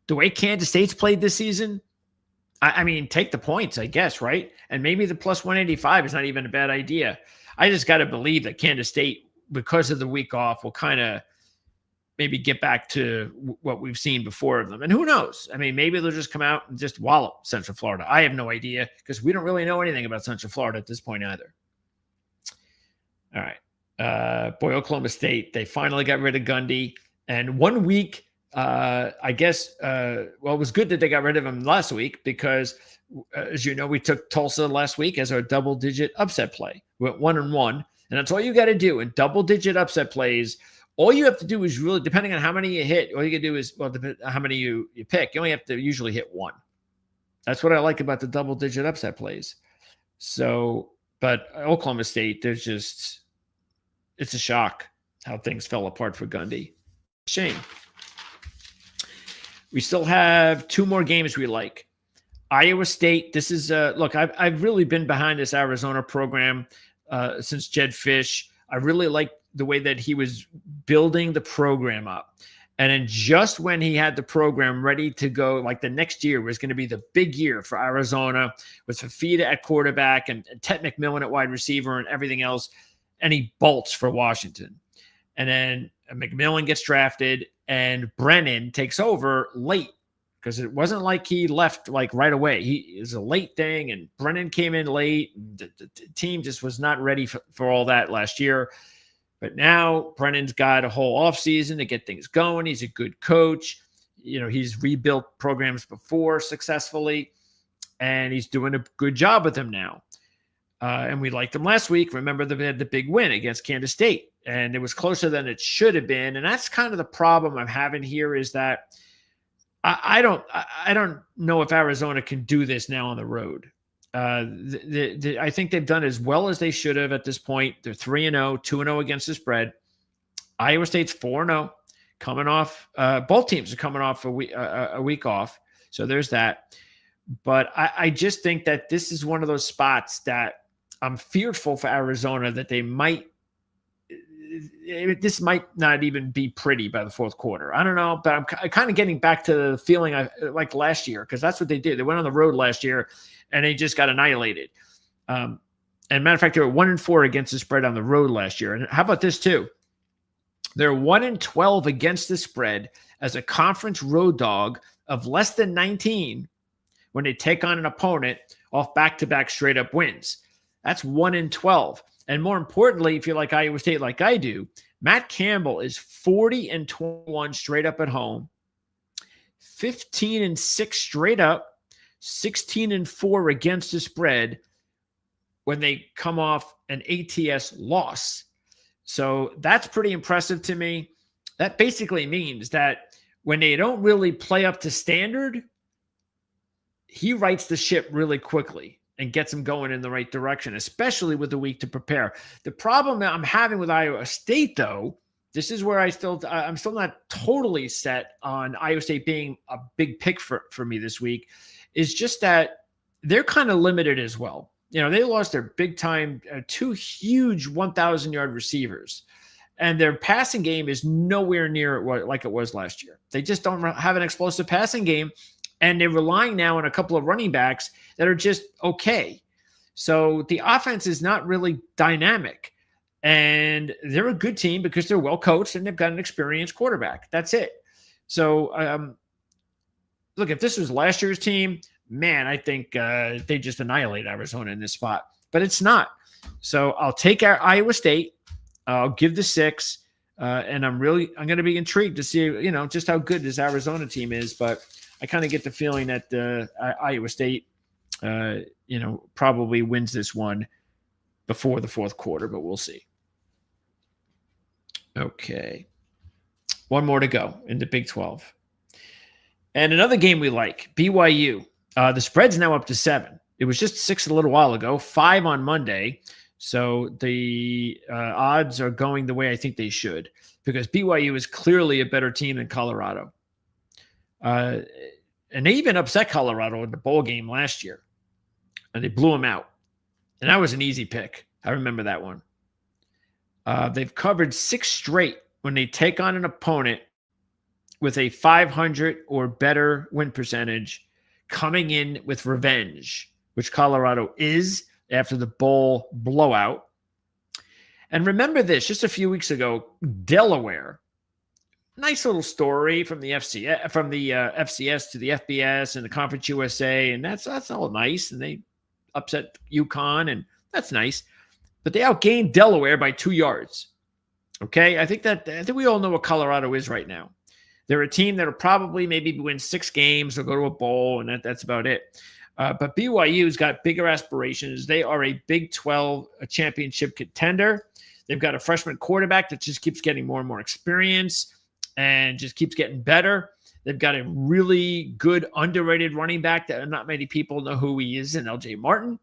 the way Kansas State's played this season, I mean, take the points, I guess, right? And maybe the plus 185 is not even a bad idea. I just got to believe that Kansas State, because of the week off, will kind of maybe get back to what we've seen before of them. And who knows? I mean, maybe they'll just come out and just wallop Central Florida. I have no idea because we don't really know anything about Central Florida at this point either. All right. Oklahoma State, they finally got rid of Gundy. And 1 week, I guess, it was good that they got rid of him last week because, as you know, we took Tulsa last week as our double-digit upset play. We went 1-1, and that's all you got to do. In double-digit upset plays, all you have to do is really, depending on how many you hit, all you can do is, how many you pick. You only have to usually hit 1. That's what I like about the double-digit upset plays. So, but Oklahoma State, it's a shock how things fell apart for Gundy. Shame. We still have 2 more games we like. Iowa State, this is, look, I've really been behind this Arizona program since Jed Fish. I really like the way that he was building the program up. And then just when he had the program ready to go, like the next year was going to be the big year for Arizona with Fafita at quarterback and Ted McMillan at wide receiver and everything else. And he bolts for Washington. And then McMillan gets drafted and Brennan takes over late because it wasn't like he left like right away. It was a late thing and Brennan came in late. The team just was not ready for all that last year. But now Brennan's got a whole offseason to get things going. He's a good coach. He's rebuilt programs before successfully, and he's doing a good job with them now. And we liked them last week. Remember, they had the big win against Kansas State, and it was closer than it should have been. And that's kind of the problem I'm having here is that I don't know if Arizona can do this now on the road. I think they've done as well as they should have at this point. They're 3-0, 2-0 against the spread. Iowa State's 4-0, coming off. Both teams are coming off a week off, so there's that. But I just think that this is one of those spots that I'm fearful for Arizona that they might this might not even be pretty by the fourth quarter. I don't know, but I'm kind of getting back to the feeling I like last year, because that's what they did. They went on the road last year and they just got annihilated. And matter of fact, they were 1-4 against the spread on the road last year. And how about this too? They're 1-12 against the spread as a conference road dog of less than 19 when they take on an opponent off back-to-back straight-up wins. That's 1-12. And more importantly, if you like Iowa State like I do, Matt Campbell is 40-21 straight up at home, 15-6 straight up, 16-4 against the spread when they come off an ATS loss. So that's pretty impressive to me. That basically means that when they don't really play up to standard, he rights the ship really quickly and gets them going in the right direction, especially with a week to prepare. The problem that I'm having with Iowa State, though, this is where I'm still not totally set on Iowa State being a big pick for me this week, is just that they're kind of limited as well. You know, they lost their big time, 2 huge 1,000-yard receivers, and their passing game is nowhere near like it was last year. They just don't have an explosive passing game, and they're relying now on a couple of running backs that are just okay. So the offense is not really dynamic, and they're a good team because they're well coached and they've got an experienced quarterback. That's it. So look, if this was last year's team, man, I think they just annihilate Arizona in this spot, but it's not. So I'll take our Iowa State. I'll give the 6, and I'm going to be intrigued to see, just how good this Arizona team is. But I kind of get the feeling that Iowa State, probably wins this one before the fourth quarter, but we'll see. Okay, one more to go in the Big 12, and another game we like, BYU. The spread's now up to 7. It was just 6 a little while ago, 5 on Monday. So the odds are going the way I think they should, because BYU is clearly a better team than Colorado. And they even upset Colorado in the bowl game last year, and they blew them out. And that was an easy pick. I remember that one. They've covered 6 straight when they take on an opponent with a 500 or better win percentage, coming in with revenge, which Colorado is after the bowl blowout. And remember this, just a few weeks ago, Delaware, nice little story from the FCS to the FBS and the Conference USA, and that's all nice. And they upset UConn, and that's nice. But they outgained Delaware by 2 yards. Okay, I think we all know what Colorado is right now. They're a team that will probably maybe win 6 games or go to a bowl, and that's about it. But BYU's got bigger aspirations. They are a Big 12 championship contender. They've got a freshman quarterback that just keeps getting more and more experience and just keeps getting better. They've got a really good underrated running back that not many people know who he is in LJ Martin.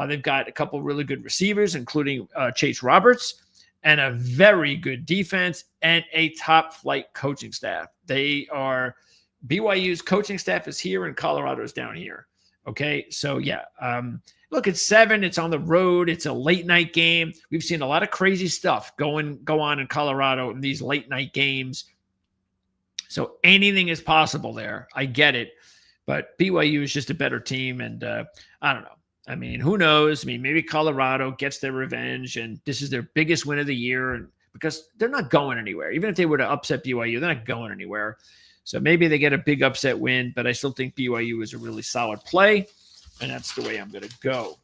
They've got a couple really good receivers, including Chase Roberts, and a very good defense and a top flight coaching staff. BYU's coaching staff is here and Colorado's down here. Okay. So yeah. Look, it's 7. It's on the road. It's a late night game. We've seen a lot of crazy stuff go on in Colorado in these late night games. So anything is possible there. I get it, but BYU is just a better team. And I don't know. I mean, who knows? I mean, maybe Colorado gets their revenge and this is their biggest win of the year, and because they're not going anywhere. Even if they were to upset BYU, they're not going anywhere. So maybe they get a big upset win, but I still think BYU is a really solid play, and that's the way I'm going to go.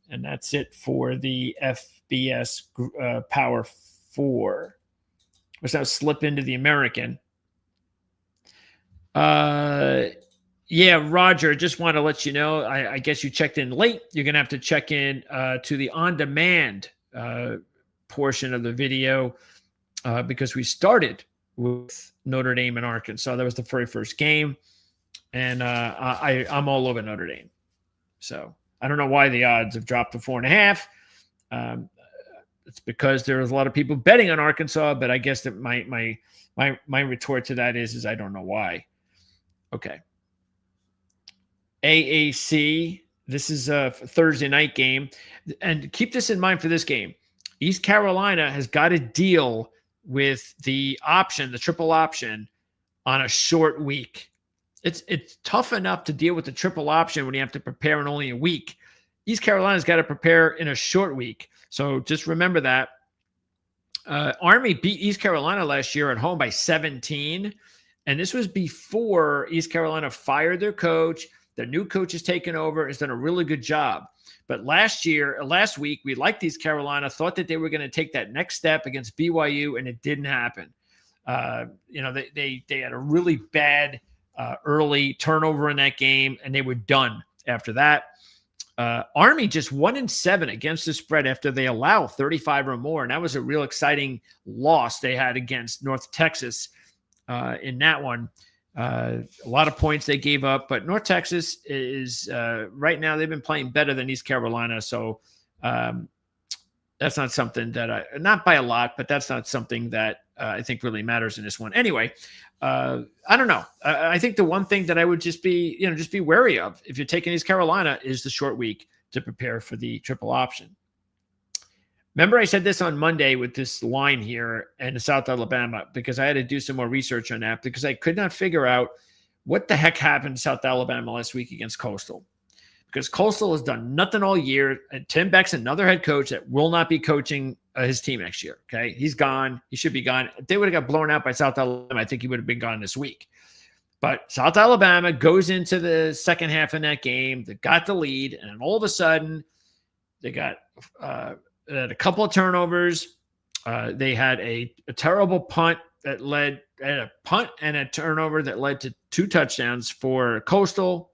And that's it for the FBS Power 4. Let's now slip into the American. Yeah, Roger, just want to let you know, I guess you checked in late. You're going to have to check in to the on-demand portion of the video because we started with Notre Dame and Arkansas. That was the very first game, and I'm all over Notre Dame. So I don't know why the odds have dropped to 4.5. It's because there was a lot of people betting on Arkansas, but I guess that my retort to that is I don't know why. Okay. AAC, this is a Thursday night game. And keep this in mind for this game. East Carolina has got to deal with the triple option on a short week. It's tough enough to deal with the triple option when you have to prepare in only a week. East Carolina's got to prepare in a short week. So just remember that. Army beat East Carolina last year at home by 17. And this was before East Carolina fired their coach. Their new coach has taken over, has done a really good job. But last week, we liked East Carolina, thought that they were going to take that next step against BYU, and it didn't happen. They had a really bad early turnover in that game, and they were done after that. Army just 1-7 against the spread after they allow 35 or more, and that was a real exciting loss they had against North Texas in that one. A lot of points they gave up, but North Texas is right now they've been playing better than East Carolina, so that's not something that not by a lot, but that's not something that I think really matters in this one. Anyway, I don't know. I think the one thing that I would just be wary of if you're taking East Carolina is the short week to prepare for the triple option. Remember, I said this on Monday with this line here in South Alabama because I had to do some more research on that because I could not figure out what the heck happened to South Alabama last week against Coastal. Because Coastal has done nothing all year, and Tim Beck's another head coach that will not be coaching his team next year. Okay, he's gone. He should be gone. If they would have got blown out by South Alabama, I think he would have been gone this week. But South Alabama goes into the second half in that game. They got the lead, and then all of a sudden, they got a couple of turnovers. They had a terrible punt that led and a punt and a turnover that led to 2 touchdowns for Coastal.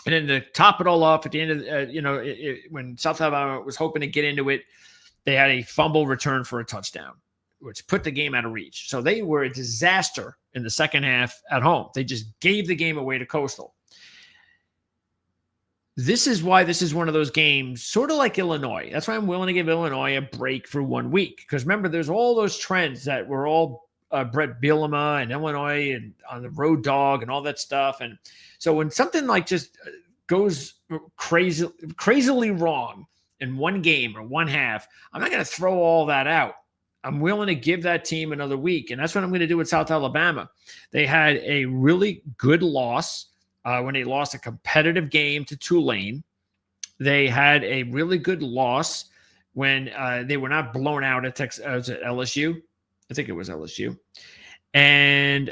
And then to top it all off at the end of, when South Alabama was hoping to get into it, they had a fumble return for a touchdown, which put the game out of reach. So they were a disaster in the second half at home. They just gave the game away to Coastal. This is why this is one of those games, sort of like Illinois. That's why I'm willing to give Illinois a break for 1 week. Because remember, there's all those trends that were all Brett Bielema and Illinois and on the road dog and all that stuff. And so when something like just goes crazily wrong in one game or one half, I'm not going to throw all that out. I'm willing to give that team another week. And that's what I'm going to do with South Alabama. They had a really good loss when they lost a competitive game to Tulane. They had a really good loss when they were not blown out at LSU. I think it was LSU. And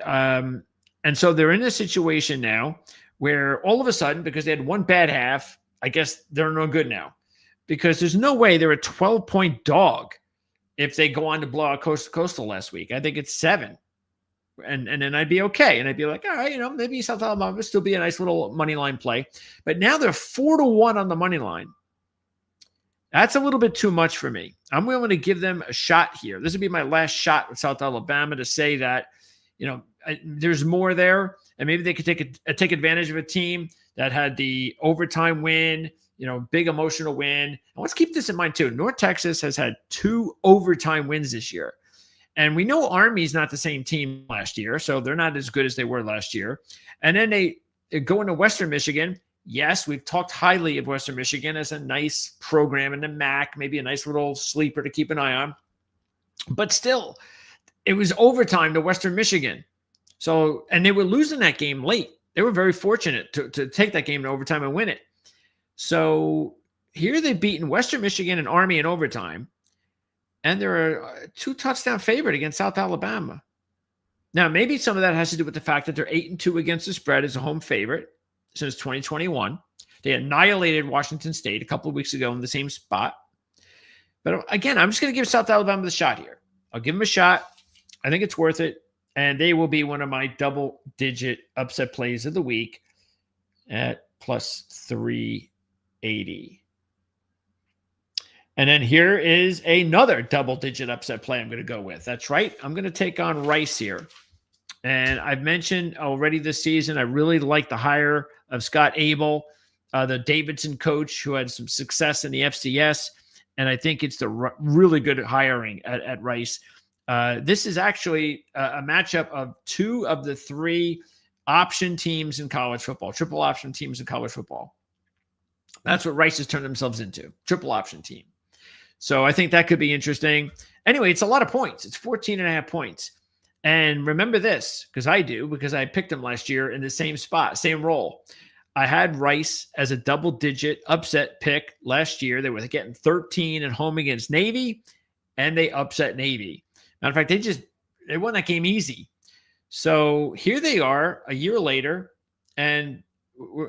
so they're in a situation now where all of a sudden, because they had one bad half, I guess they're no good now. Because there's no way they're a 12-point dog if they go on to blow out Coastal last week. I think it's 7. And then I'd be okay. And I'd be like, all right, maybe South Alabama would still be a nice little money line play. But now they're 4-1 on the money line. That's a little bit too much for me. I'm willing to give them a shot here. This would be my last shot with South Alabama to say that, there's more there. And maybe they could take advantage of a team that had the overtime win, big emotional win. And let's keep this in mind too. North Texas has had 2 overtime wins this year. And we know Army's not the same team last year, so they're not as good as they were last year. And then they go into Western Michigan. Yes, we've talked highly of Western Michigan as a nice program in the MAC, maybe a nice little sleeper to keep an eye on. But still, it was overtime to Western Michigan. So, and they were losing that game late. They were very fortunate to take that game in overtime and win it. So here they've beaten Western Michigan and Army in overtime. And they're a 2-touchdown favorite against South Alabama. Now, maybe some of that has to do with the fact that they're 8-2 against the spread as a home favorite since 2021. They annihilated Washington State a couple of weeks ago in the same spot. But again, I'm just going to give South Alabama the shot here. I'll give them a shot. I think it's worth it. And they will be one of my double-digit upset plays of the week at plus 380. And then here is another double-digit upset play I'm going to go with. That's right. I'm going to take on Rice here. And I've mentioned already this season, I really like the hire of Scott Abel, the Davidson coach who had some success in the FCS. And I think it's the really good hiring at Rice. This is actually a matchup of 2 of the 3 option teams in college football, triple option teams in college football. That's what Rice has turned themselves into, triple option team. So I think that could be interesting. Anyway, it's a lot of points. It's 14.5 points. And remember this, because I picked him last year in the same spot, same role. I had Rice as a double-digit upset pick last year. They were getting 13 at home against Navy, and they upset Navy. Matter of fact, they won that game easy. So here they are a year later, and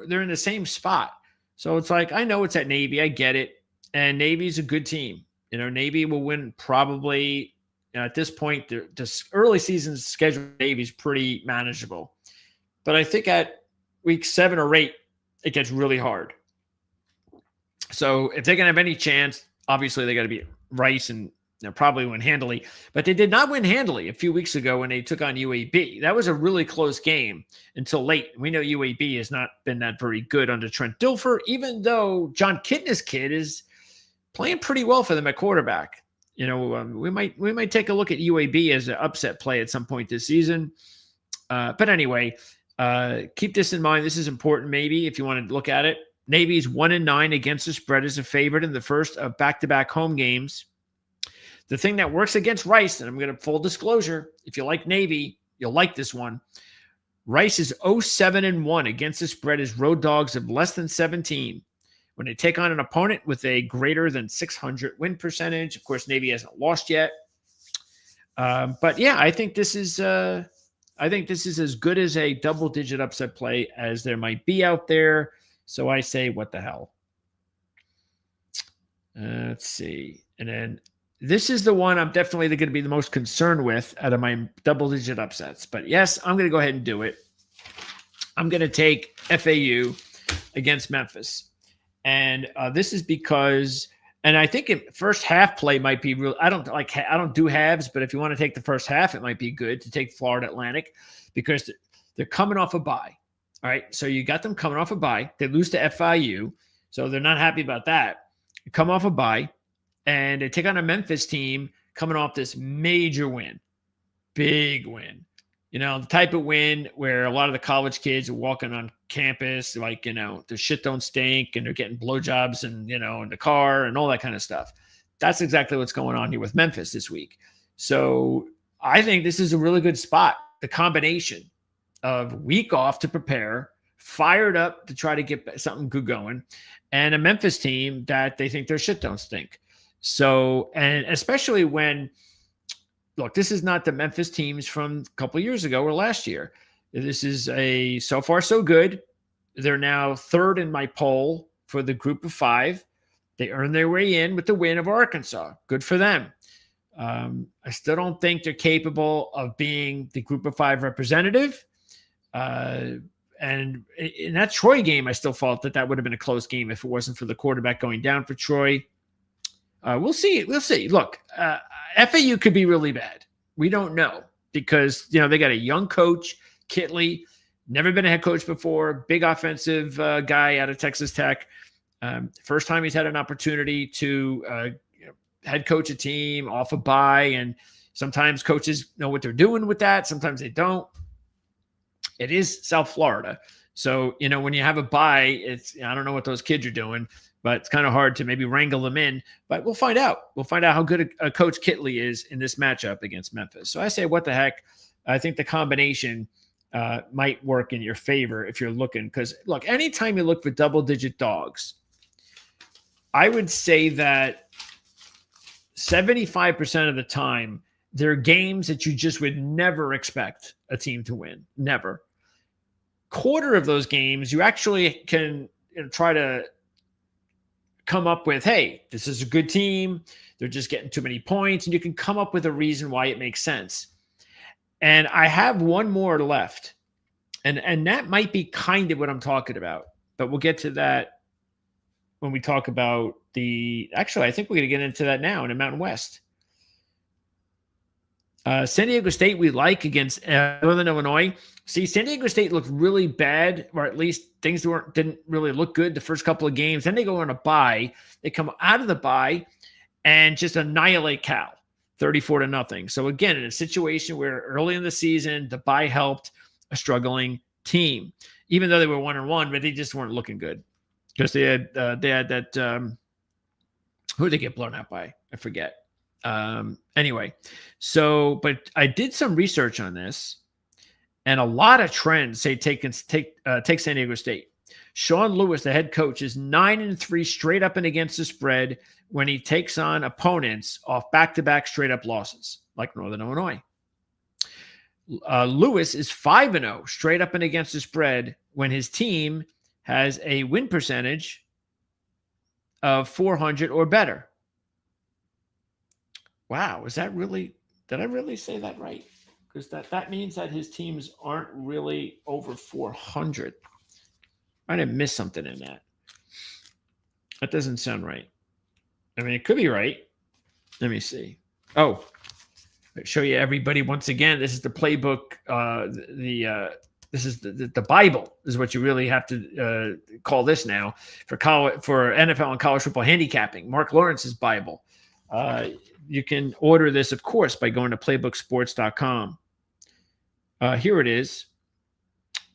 they're in the same spot. So it's like, I know it's at Navy. I get it. And Navy's a good team. Navy will win probably at this point. The early season schedule Navy's pretty manageable. But I think at week 7 or 8, it gets really hard. So if they're going to have any chance, obviously they got to beat Rice and probably win handily. But they did not win handily a few weeks ago when they took on UAB. That was a really close game until late. We know UAB has not been that very good under Trent Dilfer, even though John Kitna's kid is playing pretty well for them at quarterback. We might take a look at UAB as an upset play at some point this season. But anyway, keep this in mind. This is important, maybe, if you want to look at it. Navy's 1-9 against the spread as a favorite in the first of back-to-back home games. The thing that works against Rice, and I'm going to full disclosure, if you like Navy, you'll like this one. Rice is 0-7-1 against the spread as road dogs of less than 17 when they take on an opponent with a greater than 600 win percentage. Of course, Navy hasn't lost yet. But yeah, I think this is as good as a double-digit upset play as there might be out there. So I say, what the hell? Let's see. And then this is the one I'm definitely going to be the most concerned with out of my double-digit upsets. But yes, I'm going to go ahead and do it. I'm going to take FAU against Memphis. And this is because, and I think first half play might be real. I don't do halves, but if you want to take the first half, it might be good to take Florida Atlantic because they're coming off a bye. All right. So you got them coming off a bye. They lose to FIU. So they're not happy about that. They come off a bye and they take on a Memphis team coming off this major win, big win. The type of win where a lot of the college kids are walking on campus, like, the shit don't stink and they're getting blowjobs and, in the car and all that kind of stuff. That's exactly what's going on here with Memphis this week. So I think this is a really good spot. The combination of week off to prepare, fired up to try to get something good going, and a Memphis team that they think their shit don't stink. So, and especially when, look, this is not the Memphis teams from a couple of years ago or last year. This is so far so good. They're now third in my poll for the group of 5. They earned their way in with the win of Arkansas. Good for them. I still don't think they're capable of being the group of 5 representative. And in that Troy game, I still thought that would have been a close game if it wasn't for the quarterback going down for Troy. We'll see. We'll see. Look, FAU could be really bad. We don't know because, they got a young coach, Kitley, never been a head coach before, big offensive guy out of Texas Tech. First time he's had an opportunity to head coach a team off a bye. And sometimes coaches know what they're doing with that. Sometimes they don't. It is South Florida. So, when you have a bye, I don't know what those kids are doing, but it's kind of hard to maybe wrangle them in. But we'll find out. We'll find out how good a coach Kitley is in this matchup against Memphis. So I say, what the heck? I think the combination might work in your favor if you're looking. Because, look, anytime you look for double-digit dogs, I would say that 75% of the time, there are games that you just would never expect a team to win. Never. Quarter of those games, you actually can try to come up with, hey, this is a good team. They're just getting too many points. And you can come up with a reason why it makes sense. And I have one more left. And that might be kind of what I'm talking about. But we'll get to that when we talk about actually, I think we're going to get into that now in the Mountain West. San Diego State we like against Northern Illinois. See, San Diego State looked really bad, or at least things didn't really look good the first couple of games. Then they go on a bye. They come out of the bye and just annihilate Cal, 34-0. So again, in a situation where early in the season, the bye helped a struggling team, even though they were 1-1, but they just weren't looking good because they had that Who did they get blown out by? I forget. Anyway, so, but I did some research on this, and a lot of trends say take San Diego State. Sean Lewis, the head coach, is 9-3 straight up and against the spread when he takes on opponents off back-to-back straight-up losses, like Northern Illinois. Lewis is 5-0 straight up and against the spread when his team has a win percentage of 400 or better. Wow, did I really say that right? Because that means that his teams aren't really over 400. I didn't miss something in that. That doesn't sound right. I mean, it could be right. Let me see. Oh, I'll show you everybody once again. This is the playbook. This is the Bible is what you really have to call this now for NFL and college football handicapping. Mark Lawrence's Bible. You can order this, of course, by going to playbooksports.com. Here it is.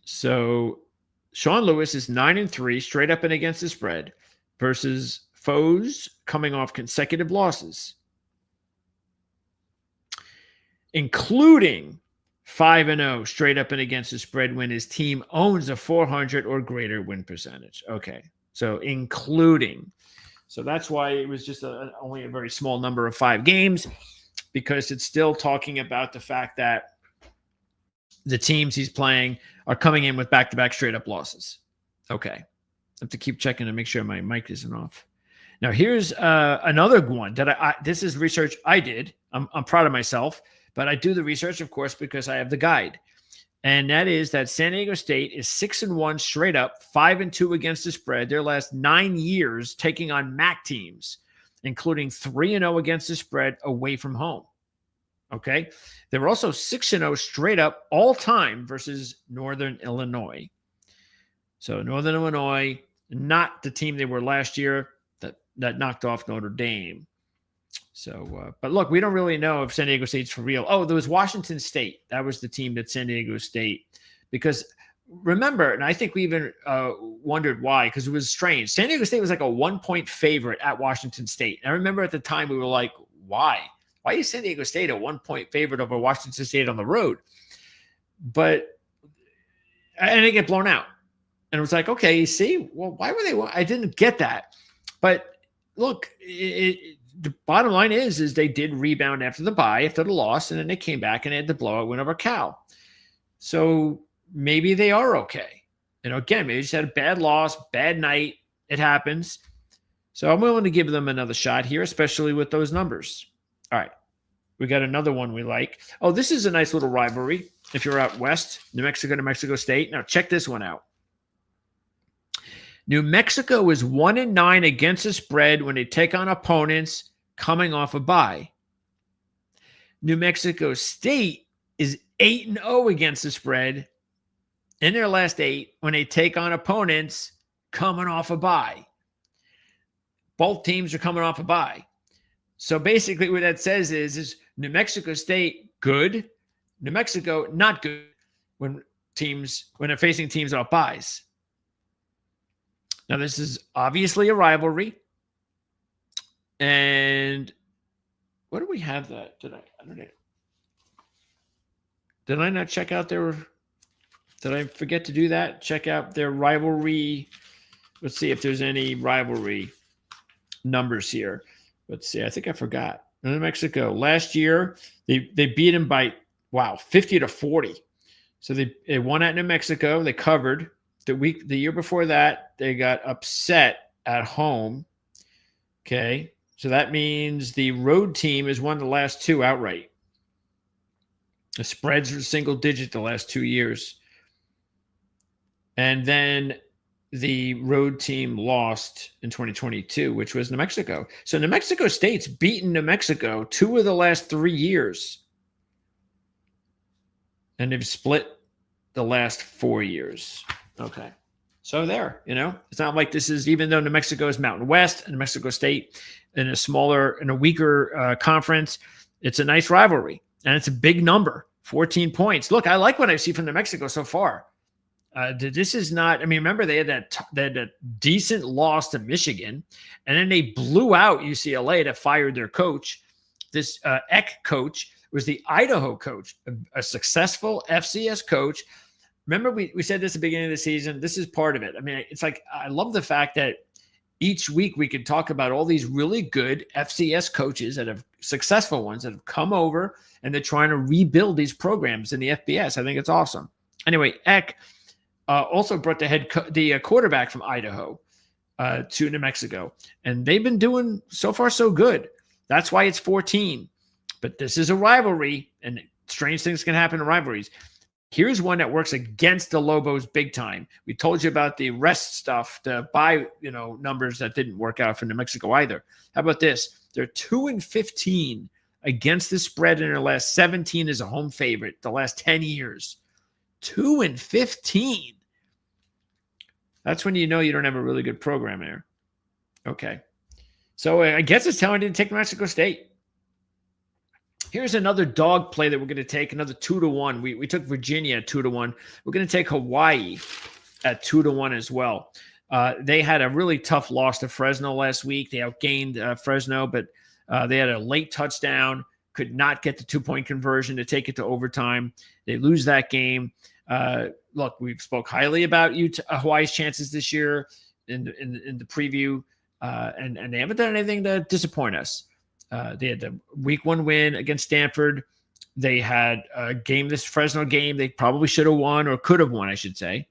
So Sean Lewis is 9-3 straight up and against the spread versus foes coming off consecutive losses, including 5-0 straight up and against the spread when his team owns a 400 or greater win percentage. Okay, so including. So that's why it was just only a very small number of 5 games, because it's still talking about the fact that the teams he's playing are coming in with back-to-back straight-up losses. Okay. I have to keep checking to make sure my mic isn't off. Now, here's another one that this is research I did. I'm proud of myself, but I do the research, of course, because I have the guide. And that is that San Diego State is 6-1 straight up, 5-2 against the spread their last 9 years taking on MAC teams, including 3-0 against the spread away from home. Okay. They were also 6-0 straight up all time versus Northern Illinois. So Northern Illinois, not the team they were last year that knocked off Notre Dame. So, but look, we don't really know if San Diego State's for real. Oh, there was Washington State. That was the team that San Diego State, because remember, and I think we even wondered why, because it was strange. San Diego State was like a 1-point favorite at Washington State. And I remember at the time we were like, why? Why is San Diego State a 1-point favorite over Washington State on the road? And they get blown out. And it was like, okay, you see, well, why were they? I didn't get that. But look, the bottom line is they did rebound after the bye, after the loss, and then they came back and they had the blowout win over Cal. So maybe they are okay. Again, maybe they just had a bad loss, bad night. It happens. So I'm willing to give them another shot here, especially with those numbers. All right. We got another one we like. Oh, this is a nice little rivalry. If you're out west, New Mexico State. Now check this one out. New Mexico is 1-9 against the spread when they take on opponents coming off a bye. New Mexico State is 8-0 against the spread in their last 8 when they take on opponents coming off a bye. Both teams are coming off a bye. So basically what that says is New Mexico State good, New Mexico not good when they're facing teams off byes. Now, this is obviously a rivalry. And what do we have that? I don't know. Did I not check out did I forget to do that? Check out their rivalry. Let's see if there's any rivalry numbers here. Let's see. I think I forgot. New Mexico last year, they beat them by 50-40. So they won at New Mexico. They covered. The year before that, they got upset at home. Okay. So that means the road team has won the last 2 outright. The spreads are single digit the last 2 years. And then the road team lost in 2022, which was New Mexico. So New Mexico State's beaten New Mexico 2 of the last 3 years. And they've split the last 4 years. Okay. So there, it's not like this is, even though New Mexico is Mountain West and New Mexico State in a weaker conference, it's a nice rivalry and it's a big number, 14 points. Look, I like what I see from New Mexico so far. This is not. I mean, remember they had that decent loss to Michigan, and then they blew out UCLA that fired their coach. This Eck coach was the Idaho coach, a successful FCS coach. Remember, we said this at the beginning of the season. This is part of it. I mean, it's like I love the fact that each week we can talk about all these really good FCS coaches that have successful ones that have come over and they're trying to rebuild these programs in the FBS. I think it's awesome. Anyway, Eck also brought the quarterback from Idaho to New Mexico, and they've been doing so far so good. That's why it's 14. But this is a rivalry, and strange things can happen in rivalries. Here's one that works against the Lobos big time. We told you about the rest stuff, the buy numbers that didn't work out for New Mexico either. How about this? They're 2-15 against the spread in their last 17 as a home favorite the last 10 years. 2-15. That's when you know you don't have a really good program there. Okay. So I guess it's telling you to take New Mexico State. Here's another dog play that we're going to take, another 2-1. We took Virginia at 2-1. We're going to take Hawaii at 2-1 as well. They had a really tough loss to Fresno last week. They outgained Fresno, but they had a late touchdown, could not get the 2-point conversion to take it to overtime. They lose that game. Look, we've spoke highly about Hawaii's chances this year in the preview, and they haven't done anything to disappoint us. They had the week 1 win against Stanford. They had a game, this Fresno game, they probably should have won or could have won, I should say.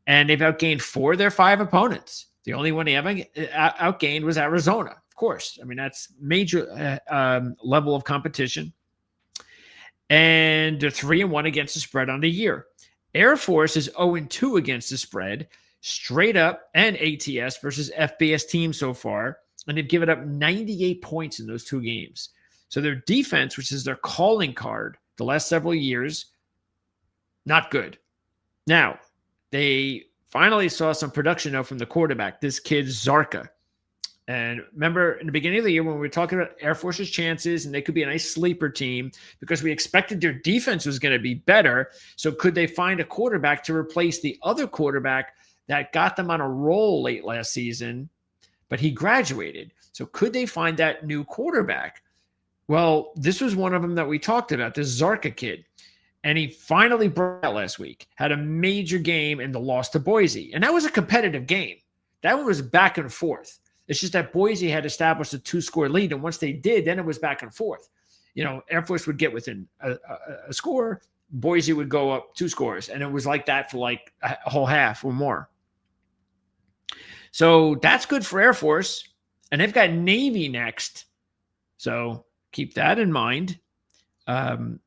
And they've outgained 4 of their 5 opponents. The only one they haven't outgained was Arizona, of course. I mean, that's major level of competition. And they're 3-1 against the spread on the year. Air Force is 0-2 against the spread, straight up, and ATS versus FBS teams so far. And they've given up 98 points in those 2 games. So their defense, which is their calling card the last several years, not good. Now, they finally saw some production, though, from the quarterback, this kid Zarka. And remember, in the beginning of the year, when we were talking about Air Force's chances, and they could be a nice sleeper team because we expected their defense was going to be better. So could they find a quarterback to replace the other quarterback that got them on a roll late last season? But he graduated. So could they find that new quarterback? Well, this was one of them that we talked about, this Zarka kid. And he finally broke out last week, had a major game in the loss to Boise. And that was a competitive game. That one was back and forth. It's just that Boise had established a 2-score lead. And once they did, then it was back and forth. Air Force would get within a score. Boise would go up 2 scores. And it was like that for like a whole half or more. So that's good for Air Force. And they've got Navy next. So keep that in mind. And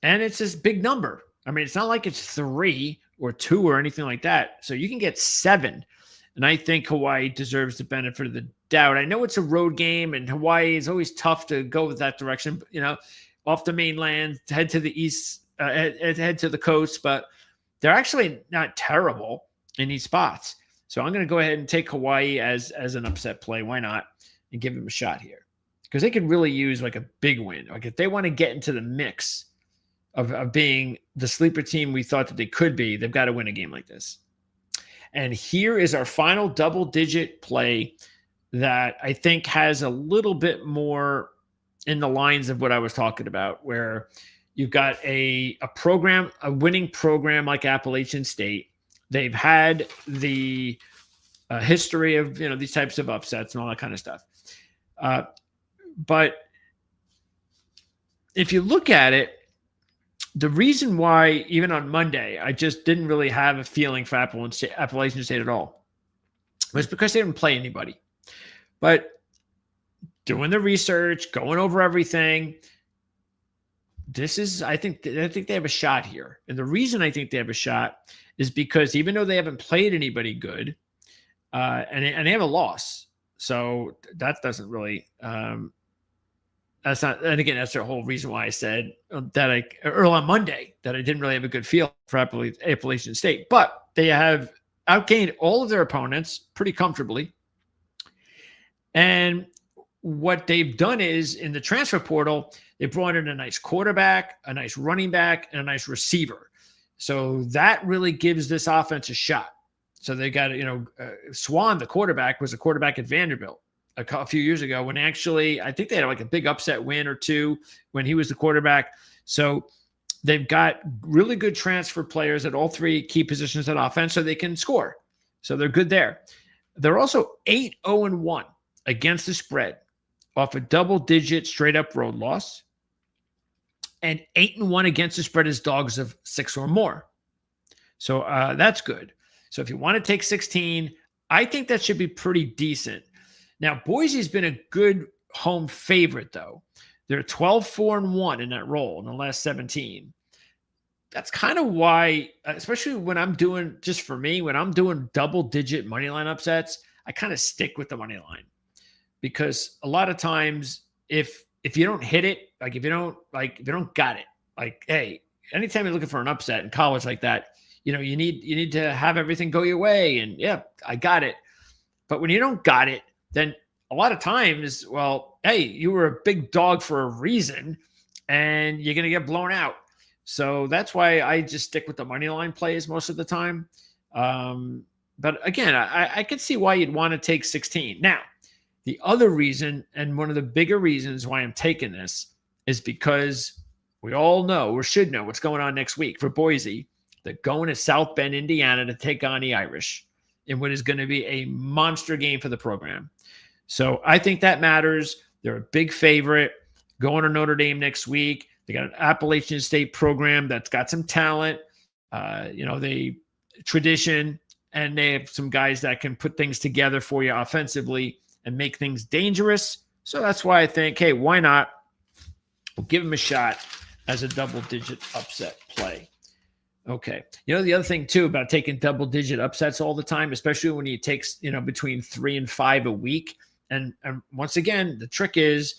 it's this big number. I mean, it's not like it's 3 or 2 or anything like that. So you can get 7. And I think Hawaii deserves the benefit of the doubt. I know it's a road game, and Hawaii is always tough to go with that direction, off the mainland, head to the east, head to the coast. But they're actually not terrible in these spots. So I'm going to go ahead and take Hawaii as an upset play. Why not? And give them a shot here. Because they could really use like a big win. Like if they want to get into the mix of being the sleeper team we thought that they could be, they've got to win a game like this. And here is our final double-digit play that I think has a little bit more in the lines of what I was talking about, where you've got a program, a winning program like Appalachian State. They've had the history of these types of upsets and all that kind of stuff. But if you look at it, the reason why even on Monday I just didn't really have a feeling for Appalachian State at all was because they didn't play anybody. But doing the research, going over everything, I think they have a shot here. And the reason I think they have a shot is because even though they haven't played anybody good, and they have a loss, so that doesn't really that's not. And again, that's the whole reason why I said that early on Monday that I didn't really have a good feel for Appalachian State. But they have outgained all of their opponents pretty comfortably, and what they've done is in the transfer portal, they brought in a nice quarterback, a nice running back, and a nice receiver. So that really gives this offense a shot. So they got, Swan, the quarterback, was a quarterback at Vanderbilt a few years ago when actually I think they had like a big upset win or two when he was the quarterback. So they've got really good transfer players at all three key positions on offense so they can score. So they're good there. They're also 8-0-1 against the spread off a double-digit straight-up road loss, and 8-1 against the spread as dogs of 6 or more. So that's good. So if you want to take 16, I think that should be pretty decent. Now, Boise's been a good home favorite, though. They're 12-4-1 in that role in the last 17. That's kind of why, especially when I'm doing, just for me, when I'm doing double-digit money line upsets, I kind of stick with the money line. Because a lot of times, if you don't hit it, like if you don't got it, like, hey, anytime you're looking for an upset in college like that, you need to have everything go your way. And yeah, I got it. But when you don't got it, then a lot of times, well, hey, you were a big dog for a reason, and you're gonna get blown out. So that's why I just stick with the money line plays most of the time. But again, I can see why you'd want to take 16. Now, the other reason, and one of the bigger reasons why I'm taking this, is because we all know or should know what's going on next week for Boise. They're going to South Bend, Indiana to take on the Irish in what is going to be a monster game for the program. So I think that matters. They're a big favorite going to Notre Dame next week. They got an Appalachian State program that's got some talent, they tradition, and they have some guys that can put things together for you offensively and make things dangerous. So that's why I think, hey, why not? We'll give them a shot as a double-digit upset play. Okay. The other thing, too, about taking double-digit upsets all the time, especially when you take, between 3 and 5 a week. And once again, the trick is,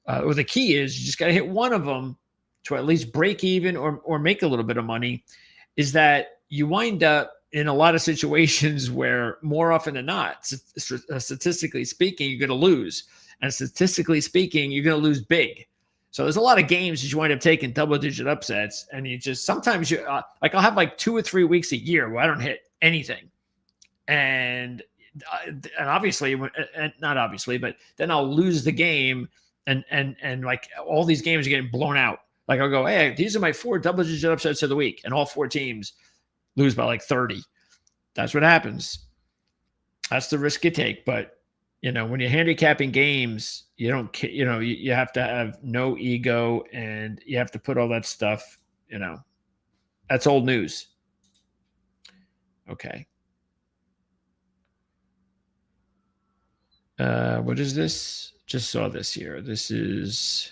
or the key is, you just got to hit one of them to at least break even or make a little bit of money, is that you wind up in a lot of situations where more often than not, statistically speaking, you're going to lose. And statistically speaking, you're going to lose big. So there's a lot of games that you wind up taking double-digit upsets, and you just sometimes I'll have like 2 or 3 weeks a year where I don't hit anything, and obviously, not obviously, but then I'll lose the game, and like all these games are getting blown out. Like I'll go, hey, these are my 4 double-digit upsets of the week, and all 4 teams lose by like 30. That's what happens. That's the risk you take, but. When you're handicapping games, you don't, you have to have no ego, and you have to put all that stuff, that's old news. Okay. What is this? Just saw this here. This is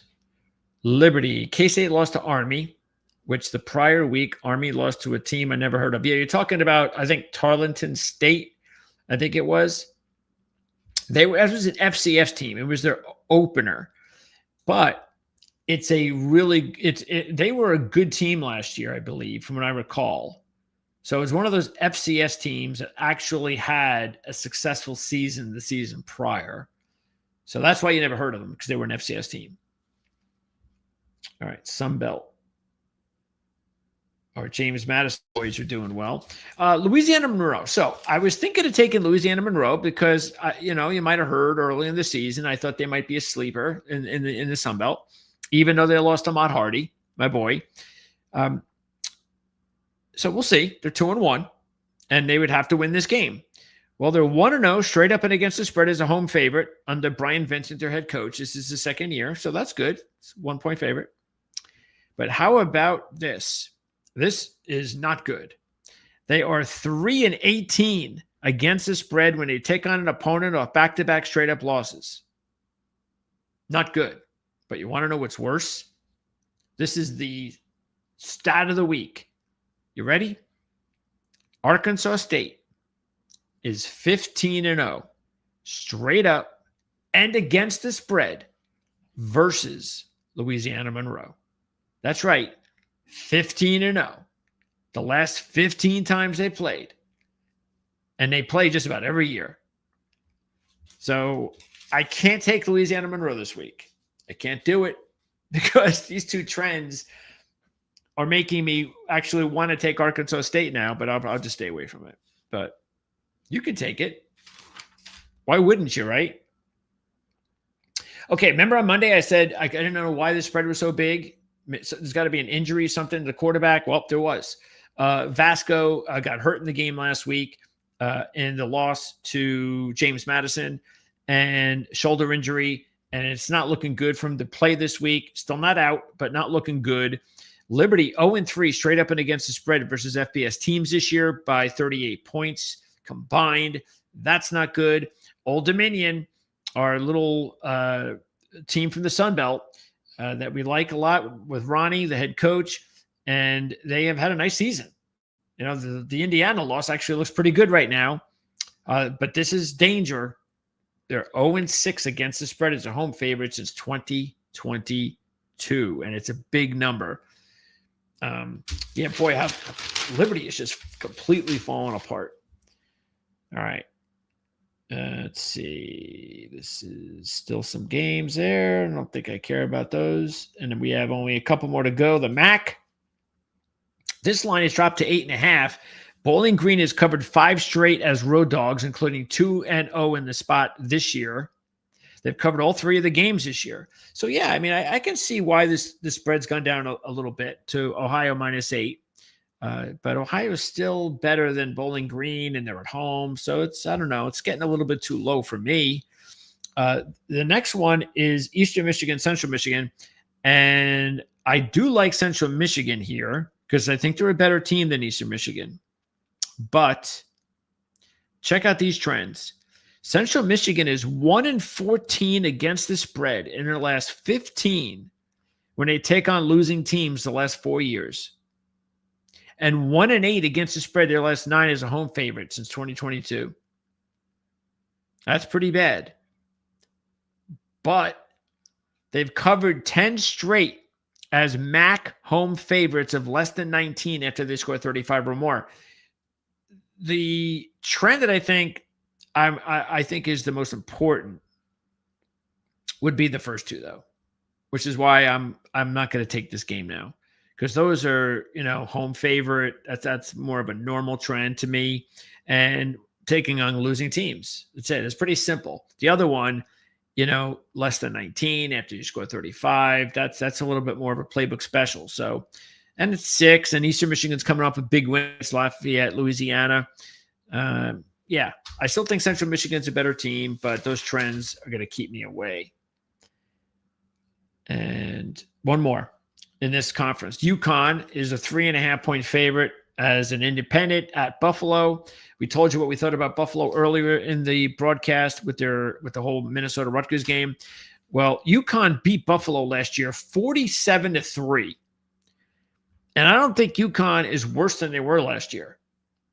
Liberty. K-State lost to Army, which the prior week, Army lost to a team I never heard of. Yeah, you're talking about, I think, Tarleton State, I think it was. It was an FCS team. It was their opener, but they were a good team last year, I believe, from what I recall. So it's one of those FCS teams that actually had a successful season the season prior. So that's why you never heard of them, because they were an FCS team. All right, Sun Belt. Our James Madison boys are doing well. Louisiana Monroe. So I was thinking of taking Louisiana Monroe because, you might have heard early in the season, I thought they might be a sleeper in the Sun Belt, even though they lost to Mott Hardy, my boy. So we'll see. They're 2-1, and they would have to win this game. Well, they're 1-0 straight up and against the spread as a home favorite under Brian Vincent, their head coach. This is the second year, so that's good. It's a 1-point favorite. But how about this? This is not good. They are 3-18 against the spread when they take on an opponent off back-to-back straight-up losses. Not good. But you want to know what's worse? This is the stat of the week. You ready? Arkansas State is 15-0 straight up and against the spread versus Louisiana Monroe. That's right. 15-0. The last 15 times they played. And they play just about every year. So I can't take Louisiana Monroe this week. I can't do it because these two trends, are making me actually want to take Arkansas State now, but I'll just stay away from it. But you can take it. Why wouldn't you, right? Okay, remember on Monday I said I didn't know why the spread was so big. There's got to be an injury, something to the quarterback. Well, there was. Vasco got hurt in the game last week in the loss to James Madison and shoulder injury, and it's not looking good for him to play this week. Still not out, but not looking good. Liberty 0-3 straight up and against the spread versus FBS teams this year by 38 points combined. That's not good. Old Dominion, our little team from the Sun Belt that we like a lot with Ronnie, the head coach, and they have had a nice season. You know, the Indiana loss actually looks pretty good right now, but this is danger. They're 0-6 against the spread as a home favorite since 2022, and it's a big number. Yeah, boy, how Liberty is just completely falling apart. All right. Let's see. This is still some games there. I don't think I care about those. And then we have only a couple more to go. The MAC. This line is dropped to 8.5. Bowling Green has covered 5 straight as road dogs, including 2-0 in the spot this year. They've covered all 3 of the games this year. So, yeah, I mean, I can see why the spread's gone down a little bit to Ohio -8. But Ohio is still better than Bowling Green, and they're at home. So it's, I don't know, it's getting a little bit too low for me. The next one is Eastern Michigan, Central Michigan. And I do like Central Michigan here because I think they're a better team than Eastern Michigan. But check out these trends. Central Michigan is 1-14 against the spread in their last 15 when they take on losing teams the last 4 years. And 1-8 against the spread their last 9 as a home favorite since 2022. That's pretty bad. But they've covered 10 straight as MAC home favorites of less than 19 after they score 35 or more. The trend that I think is the most important would be the first 2, though, which is why I'm not going to take this game now. Because those are, home favorite. That's more of a normal trend to me. And taking on losing teams. That's it. It's pretty simple. The other one, less than 19 after you score 35. That's a little bit more of a playbook special. So, and it's 6. And Eastern Michigan's coming off a big win against Lafayette, Louisiana. Yeah, I still think Central Michigan's a better team, but those trends are going to keep me away. And one more. In this conference, UConn is a 3.5-point favorite as an independent at Buffalo. We told you what we thought about Buffalo earlier in the broadcast with the whole Minnesota Rutgers game. Well, UConn beat Buffalo last year 47-3. And I don't think UConn is worse than they were last year.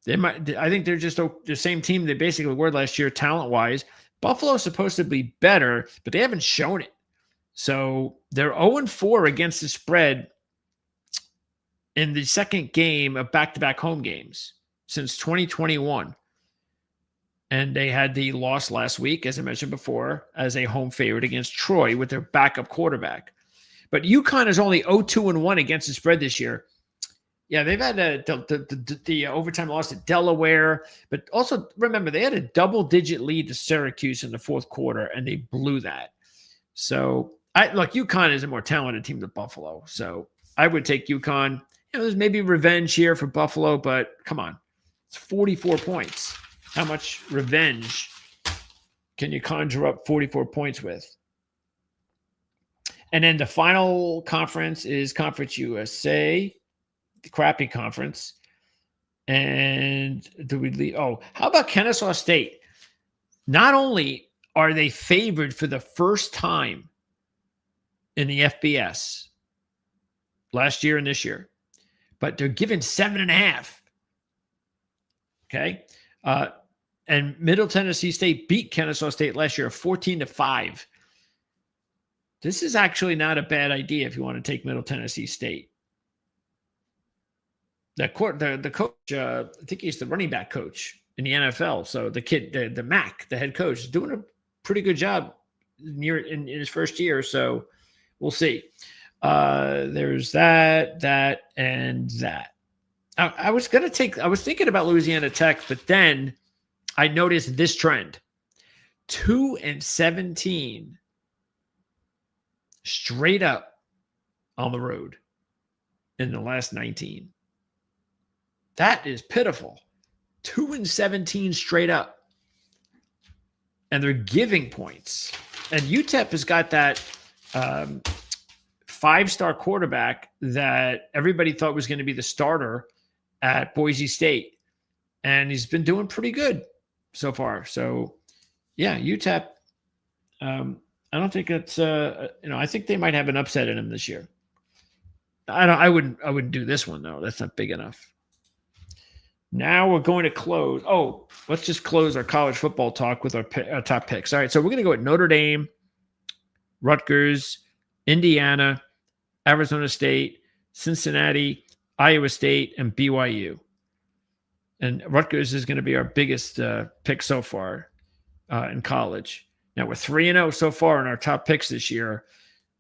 I think they're just the same team they basically were last year talent-wise. Buffalo's supposed to be better, but they haven't shown it. So they're 0-4 against the spread in the second game of back-to-back home games since 2021. And they had the loss last week, as I mentioned before, as a home favorite against Troy with their backup quarterback. But UConn is only 0-2-1 against the spread this year. Yeah, they've had the overtime loss to Delaware. But also, remember, they had a double-digit lead to Syracuse in the fourth quarter, and they blew that. So, UConn is a more talented team than Buffalo. So, I would take UConn. There's maybe revenge here for Buffalo, but come on. It's 44 points. How much revenge can you conjure up 44 points with? And then the final conference is Conference USA, the crappy conference. And do we leave? Oh, how about Kennesaw State? Not only are they favored for the first time in the FBS last year and this year, but they're given 7.5. Okay. And Middle Tennessee State beat Kennesaw State last year 14-5. This is actually not a bad idea if you want to take Middle Tennessee State. The coach, I think he's the running back coach in the NFL. So the kid, the Mac, the head coach, is doing a pretty good job in his first year. So we'll see. There's that, and that. I was thinking about Louisiana Tech, but then I noticed this trend: 2-17 straight up on the road in the last 19. That is pitiful. 2-17 straight up. And they're giving points. And UTEP has got that 5-star quarterback that everybody thought was going to be the starter at Boise State. And he's been doing pretty good so far. So, yeah, UTEP, I don't think it's, I think they might have an upset in them this year. I wouldn't do this one, though. That's not big enough. Now we're going to close. Oh, let's just close our college football talk with our top picks. All right, so we're going to go with Notre Dame, Rutgers, Indiana, Arizona State, Cincinnati, Iowa State, and BYU. And Rutgers is going to be our biggest pick so far in college. Now we're 3-0 so far in our top picks this year.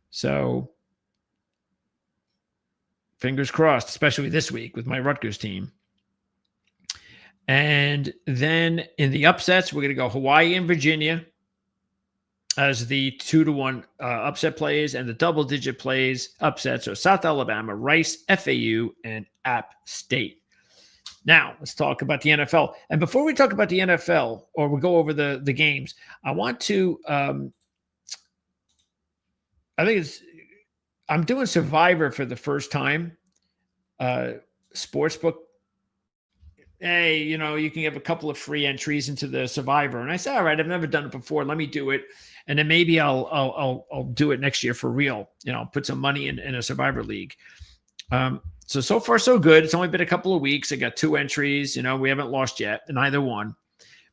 So fingers crossed, especially this week with my Rutgers team. And then in the upsets, we're going to go Hawaii and Virginia as the 2-1 upset plays, and the double-digit plays upsets are South Alabama, Rice, FAU, and App State. Now, let's talk about the NFL. And before we talk about the NFL, or we go over the games, I want to I'm doing Survivor for the first time. Sportsbook. Hey, you can have a couple of free entries into the Survivor. And I said, all right, I've never done it before. Let me do it. And then maybe I'll do it next year for real. Put some money in a Survivor league. So far, so good. It's only been a couple of weeks. I got 2 entries. We haven't lost yet in either one.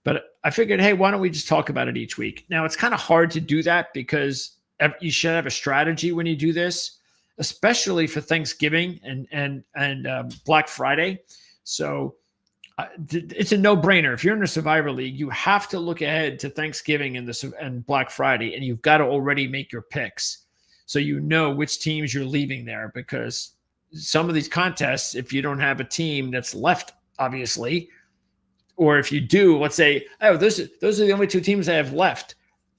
But I figured, hey, why don't we just talk about it each week? Now, it's kind of hard to do that because you should have a strategy when you do this, especially for Thanksgiving and Black Friday. So it's a no-brainer. If you're in a Survivor League, you have to look ahead to Thanksgiving and Black Friday, and you've got to already make your picks so you know which teams you're leaving there, because some of these contests, if you don't have a team that's left, obviously, or if you do, let's say, oh, those are the only 2 teams I have left,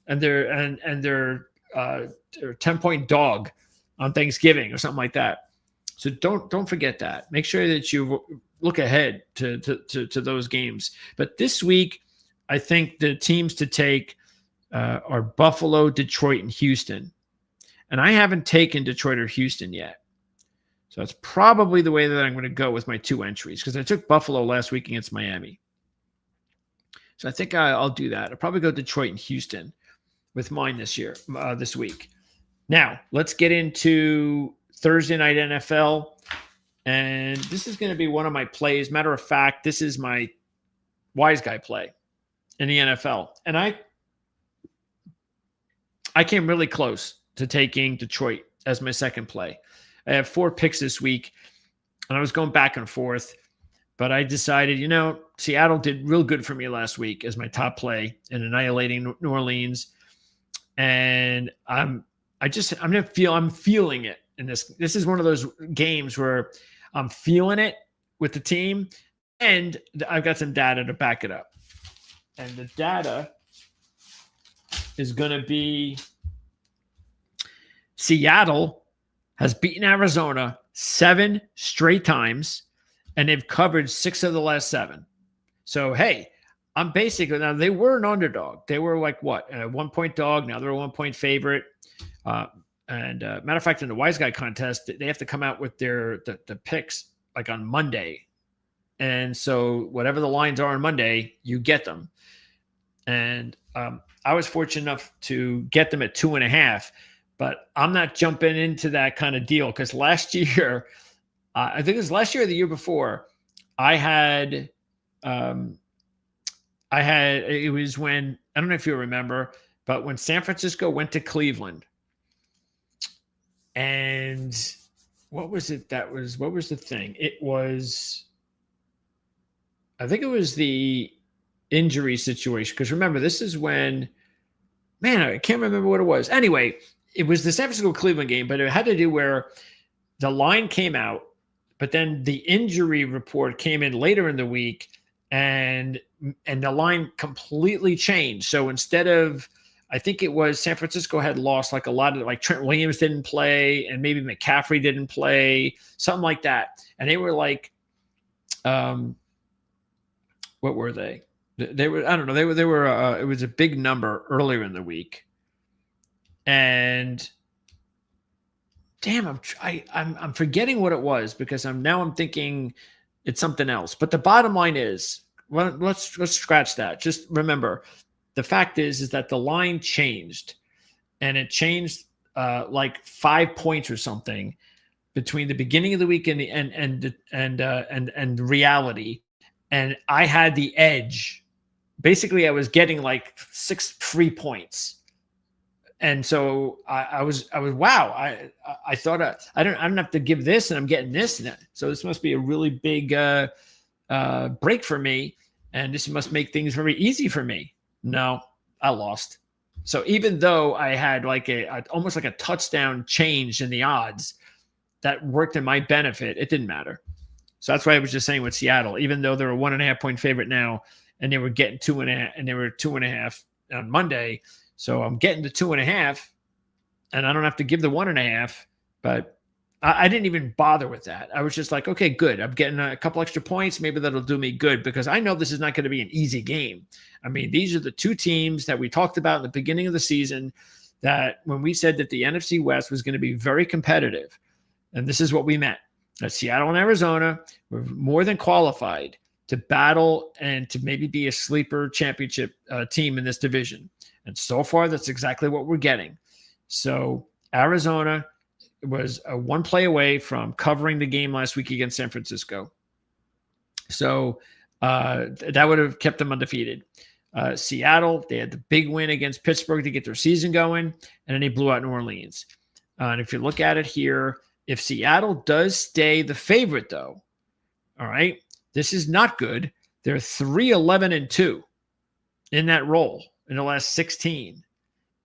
and they're 10-point dog on Thanksgiving or something like that. So don't forget that. Make sure that you look ahead to those games. But this week, I think the teams to take are Buffalo, Detroit, and Houston. And I haven't taken Detroit or Houston yet. So that's probably the way that I'm going to go with my 2 entries, because I took Buffalo last week against Miami. So I think I'll do that. I'll probably go Detroit and Houston with mine this week. Now, let's get into Thursday night NFL. And this is going to be one of my plays. Matter of fact, this is my wise guy play in the NFL. And I came really close to taking Detroit as my second play. I have 4 picks this week, and I was going back and forth. But I decided, Seattle did real good for me last week as my top play in annihilating New Orleans. And I'm feeling it in this. This is one of those games where I'm feeling it with the team, and I've got some data to back it up. And the data is going to be Seattle has beaten Arizona 7 straight times, and they've covered 6 of the last 7. So, hey, I'm basically, now they were an underdog. They were like what? A 1-point dog. Now they're a 1-point favorite. And matter of fact, in the Wise Guy contest, they have to come out with the picks like on Monday. And so whatever the lines are on Monday, you get them. And I was fortunate enough to get them at 2.5, but I'm not jumping into that kind of deal because last year, I think it was last year or the year before, it was when, I don't know if you remember, but when San Francisco went to Cleveland, and what was the thing? I think it was the injury situation. Because remember, this is when, man, I can't remember what it was. Anyway, it was the San Francisco Cleveland game, but it had to do where the line came out, but then the injury report came in later in the week, and the line completely changed. So instead of, I think it was San Francisco had lost like a lot of, like Trent Williams didn't play and maybe McCaffrey didn't play, something like that. And they were like, what were they? They were, I don't know. They were, it was a big number earlier in the week. And damn, I'm forgetting what it was because I'm thinking it's something else. But the bottom line is, well, let's scratch that. Just remember, the fact is that the line changed, and it changed like 5 points or something between the beginning of the week and and reality. And I had the edge. Basically, I was getting like 6 free points. And so I was wow. I thought I don't have to give this, and I'm getting this. So this must be a really big break for me, and this must make things very easy for me. No, I lost. So even though I had like almost like a touchdown change in the odds that worked in my benefit, it didn't matter. So that's why I was just saying with Seattle, even though they're a 1.5 point favorite now, and they were getting 2.5, and they were 2.5 on Monday. So I'm getting the 2.5, and I don't have to give the 1.5, but I didn't even bother with that. I was just like, okay, good. I'm getting a couple extra points. Maybe that'll do me good, because I know this is not going to be an easy game. I mean, these are the two teams that we talked about in the beginning of the season, that when we said that the NFC West was going to be very competitive, and this is what we meant, that Seattle and Arizona were more than qualified to battle and to maybe be a sleeper championship team in this division. And so far, that's exactly what we're getting. So Arizona was a 1 play away from covering the game last week against San Francisco. So that would have kept them undefeated. Seattle, they had the big win against Pittsburgh to get their season going, and then they blew out New Orleans. And if you look at it here, if Seattle does stay the favorite, though, all right, this is not good. They're 3-11-2 in that role in the last 16.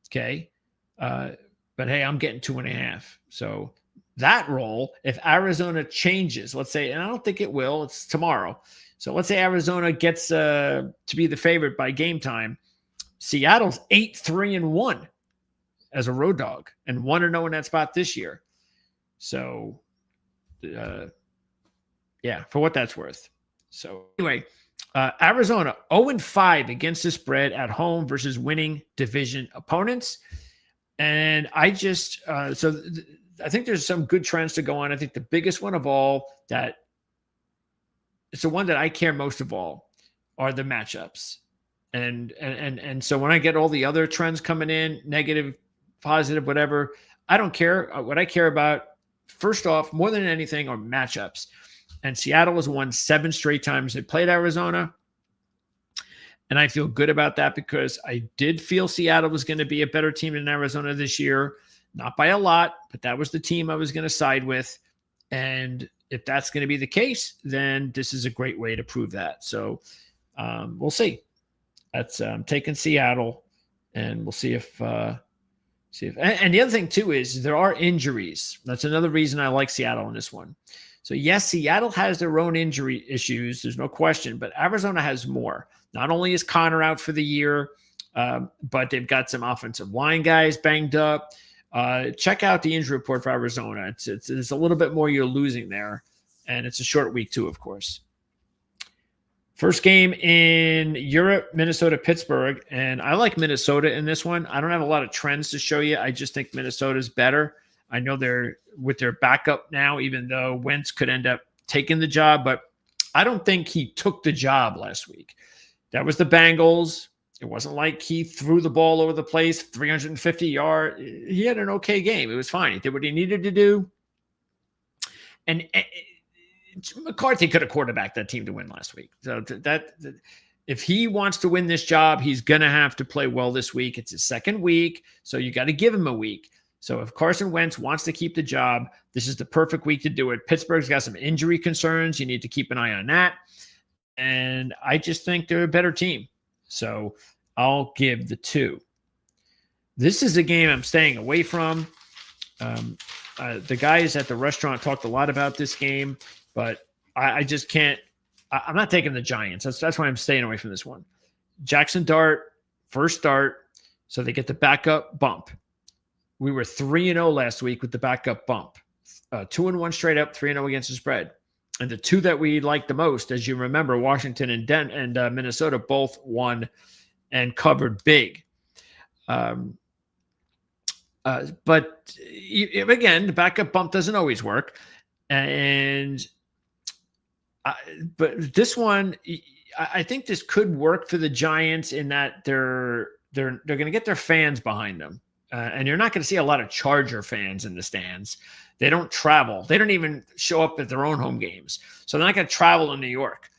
Okay. But hey, I'm getting 2.5. So that role, if Arizona changes, let's say, and I don't think it will, it's tomorrow. So let's say Arizona gets to be the favorite by game time. Seattle's 8-3-1 as a road dog, and 1-0 in that spot this year. So, yeah, for what that's worth. So anyway, Arizona 0-5 against the spread at home versus winning division opponents. And I just, I think there's some good trends to go on. I think the biggest one of all, that it's the one that I care most of all, are the matchups. And so when I get all the other trends coming in, negative, positive, whatever, I don't care. What I care about, first off, more than anything, are matchups. And Seattle has won 7 straight times they played Arizona. And I feel good about that, because I did feel Seattle was going to be a better team than Arizona this year. Not by a lot, but that was the team I was going to side with. And if that's going to be the case, then this is a great way to prove that. So we'll see. That's taking Seattle, and we'll see if and the other thing too is there are injuries. That's another reason I like Seattle in this one. So yes, Seattle has their own injury issues. There's no question, but Arizona has more. Not only is Connor out for the year, but they've got some offensive line guys banged up. Check out the injury report for Arizona. It's a little bit more you're losing there, and it's a short week too, of course. First game in Europe, Minnesota, Pittsburgh. And I like Minnesota in this one. I don't have a lot of trends to show you. I just think Minnesota's better. I know they're with their backup now, even though Wentz could end up taking the job, but I don't think he took the job last week. That was the Bengals. It wasn't like he threw the ball over the place, 350 yards. He had an okay game. It was fine. He did what he needed to do. And McCarthy could have quarterbacked that team to win last week. So that if he wants to win this job, he's going to have to play well this week. It's his second week, so you got to give him a week. So if Carson Wentz wants to keep the job, this is the perfect week to do it. Pittsburgh's got some injury concerns. You need to keep an eye on that. And I just think they're a better team. So I'll give the 2. This is a game I'm staying away from. The guys at the restaurant talked a lot about this game, but I just can't. I'm not taking the Giants. That's why I'm staying away from this one. Jackson Dart, first start, so they get the backup bump. We were 3-0 last week with the backup bump. 2-1 straight up, 3-0 against the spread. And the two that we liked the most, as you remember, Washington and Minnesota both won and covered big. But again, the backup bump doesn't always work. But this one, I think this could work for the Giants in that they're going to get their fans behind them. And you're not going to see a lot of Charger fans in the stands. They don't travel. They don't even show up at their own home games. So they're not going to travel to New York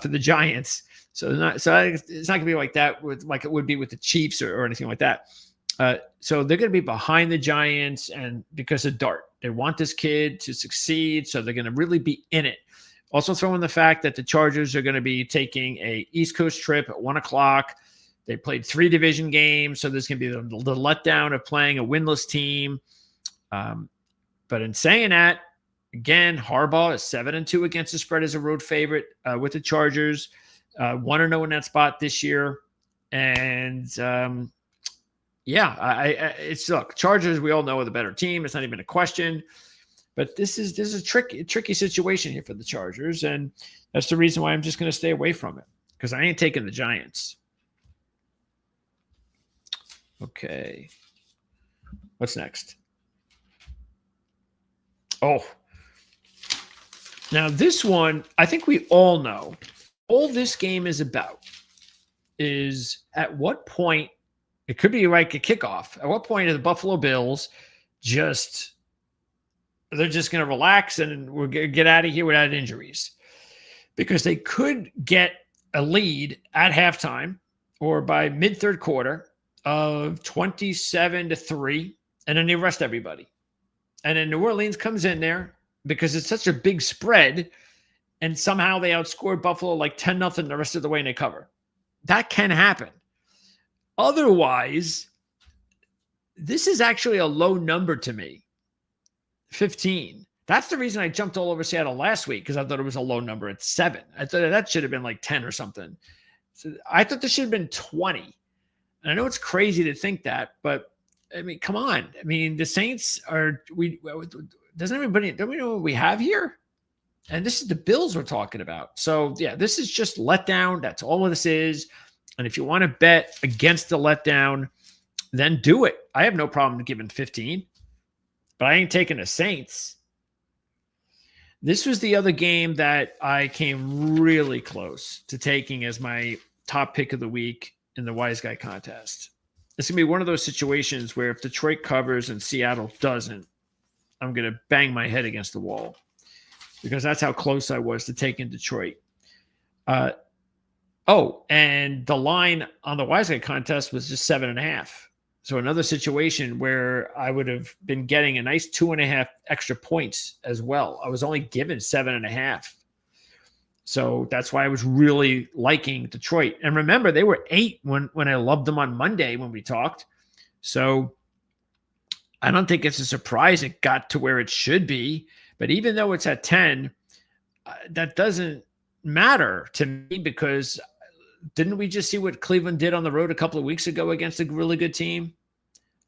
for the Giants. So it's not going to be like that like it would be with the Chiefs or anything like that. So they're going to be behind the Giants, and because of Dart, they want this kid to succeed. So they're going to really be in it. Also throw in the fact that the Chargers are going to be taking a East Coast trip at 1:00. They played 3 division games, so there's going to be the letdown of playing a winless team. But in saying that, again, Harbaugh is 7-2 against the spread as a road favorite with the Chargers. 1-0 in that spot this year. And it's look, Chargers, we all know, are the better team. It's not even a question. But this is a tricky situation here for the Chargers, and that's the reason why I'm just going to stay away from it, because I ain't taking the Giants. Okay. What's next? Oh. Now this one, I think we all know. All this game is about is at what point, it could be like a kickoff. At what point are the Buffalo Bills they're just going to relax and we're going to get out of here without injuries? Because they could get a lead at halftime or by mid-third quarter of 27-3, and then they rest everybody. And then New Orleans comes in there because it's such a big spread, and somehow they outscored Buffalo like 10-0 the rest of the way and they cover. That can happen. Otherwise, this is actually a low number to me. 15. That's the reason I jumped all over Seattle last week, because I thought it was a low number at 7. I thought that should have been like 10 or something. So I thought this should have been 20. And I know it's crazy to think that, but I mean, come on. I mean, the Saints don't we know what we have here? And this is the Bills we're talking about. So yeah, this is just letdown. That's all of this is. And if you want to bet against the letdown, then do it. I have no problem giving 15, but I ain't taking the Saints. This was the other game that I came really close to taking as my top pick of the week in the Wise Guy contest. It's going to be one of those situations where if Detroit covers and Seattle doesn't, I'm going to bang my head against the wall, because that's how close I was to taking Detroit. And the line on the Wise Guy contest was just 7.5. So another situation where I would have been getting a nice 2.5 extra points as well. I was only given 7.5. So that's why I was really liking Detroit. And remember, they were 8 when I loved them on Monday when we talked. So I don't think it's a surprise it got to where it should be. But even though it's at 10, that doesn't matter to me, because didn't we just see what Cleveland did on the road a couple of weeks ago against a really good team?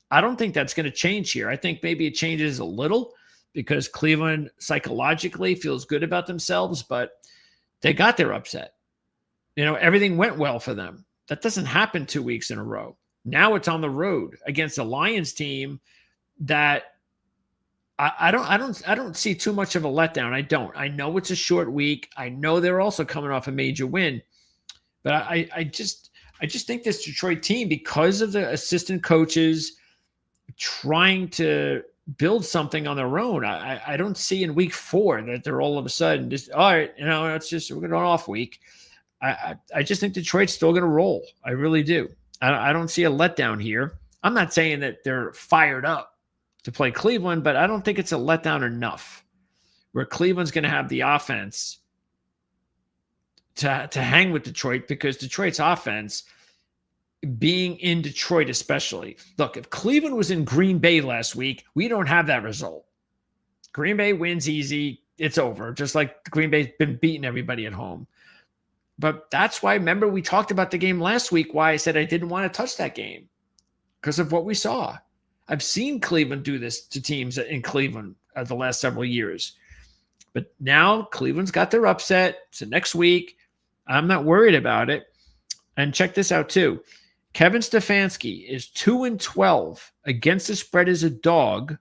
I don't think that's going to change here. I think maybe it changes a little because Cleveland psychologically feels good about themselves, but they got their upset. Everything went well for them. That doesn't happen 2 weeks in a row. Now it's on the road against a Lions team that I don't see too much of a letdown. I don't. I know it's a short week. I know they're also coming off a major win. But I just think this Detroit team, because of the assistant coaches trying to build something on their own, I don't see in week 4 that they're all of a sudden just, all right, it's just, we're going to off week. I just think Detroit's still going to roll. I really do. I don't see a letdown here. I'm not saying that they're fired up to play Cleveland, but I don't think it's a letdown enough where Cleveland's going to have the offense to hang with Detroit, because Detroit's offense being in Detroit especially. Look, if Cleveland was in Green Bay last week, we don't have that result. Green Bay wins easy. It's over. Just like Green Bay's been beating everybody at home. But that's why, remember, we talked about the game last week, why I said I didn't want to touch that game because of what we saw. I've seen Cleveland do this to teams in Cleveland the last several years. But now Cleveland's got their upset. So next week, I'm not worried about it. And check this out too. Kevin Stefanski is 2-12 against the spread as a dog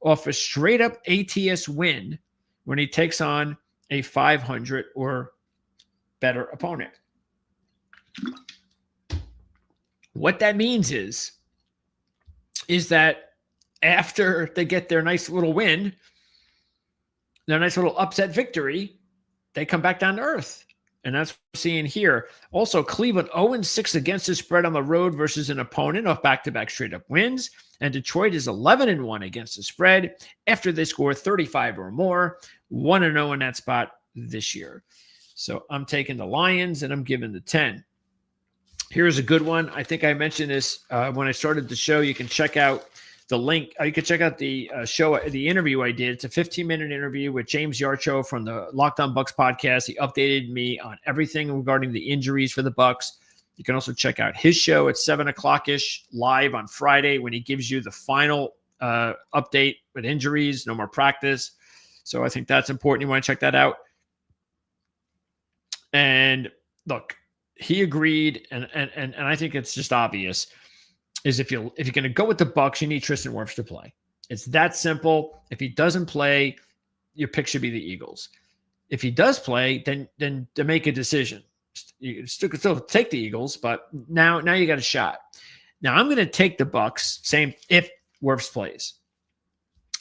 off a straight up ATS win when he takes on a 500 or better opponent. What that means is that after they get their nice little win, their nice little upset victory, they come back down to earth. And that's what we're seeing here. Also, Cleveland 0-6 against the spread on the road versus an opponent off back-to-back straight-up wins. And Detroit is 11-1 against the spread after they score 35 or more, 1-0 in that spot this year. So I'm taking the Lions, and I'm giving the 10. Here's a good one. I think I mentioned this when I started the show. You can check out the link. You can check out the show, the interview I did. It's a 15-minute interview with James Yarcho from the Locked On Bucks podcast. He updated me on everything regarding the injuries for the Bucks. You can also check out his show at 7 o'clock-ish live on Friday when he gives you the final update with injuries, no more practice. So I think that's important. You want to check that out. And look, he agreed, and I think it's just obvious, is if you're going to go with the Bucks, you need Tristan Wirfs to play. It's that simple. If he doesn't play, your pick should be the Eagles. If he does play, then to make a decision. You could still take the Eagles, but now you got a shot. Now I'm going to take the Bucks, same if Wirfs plays,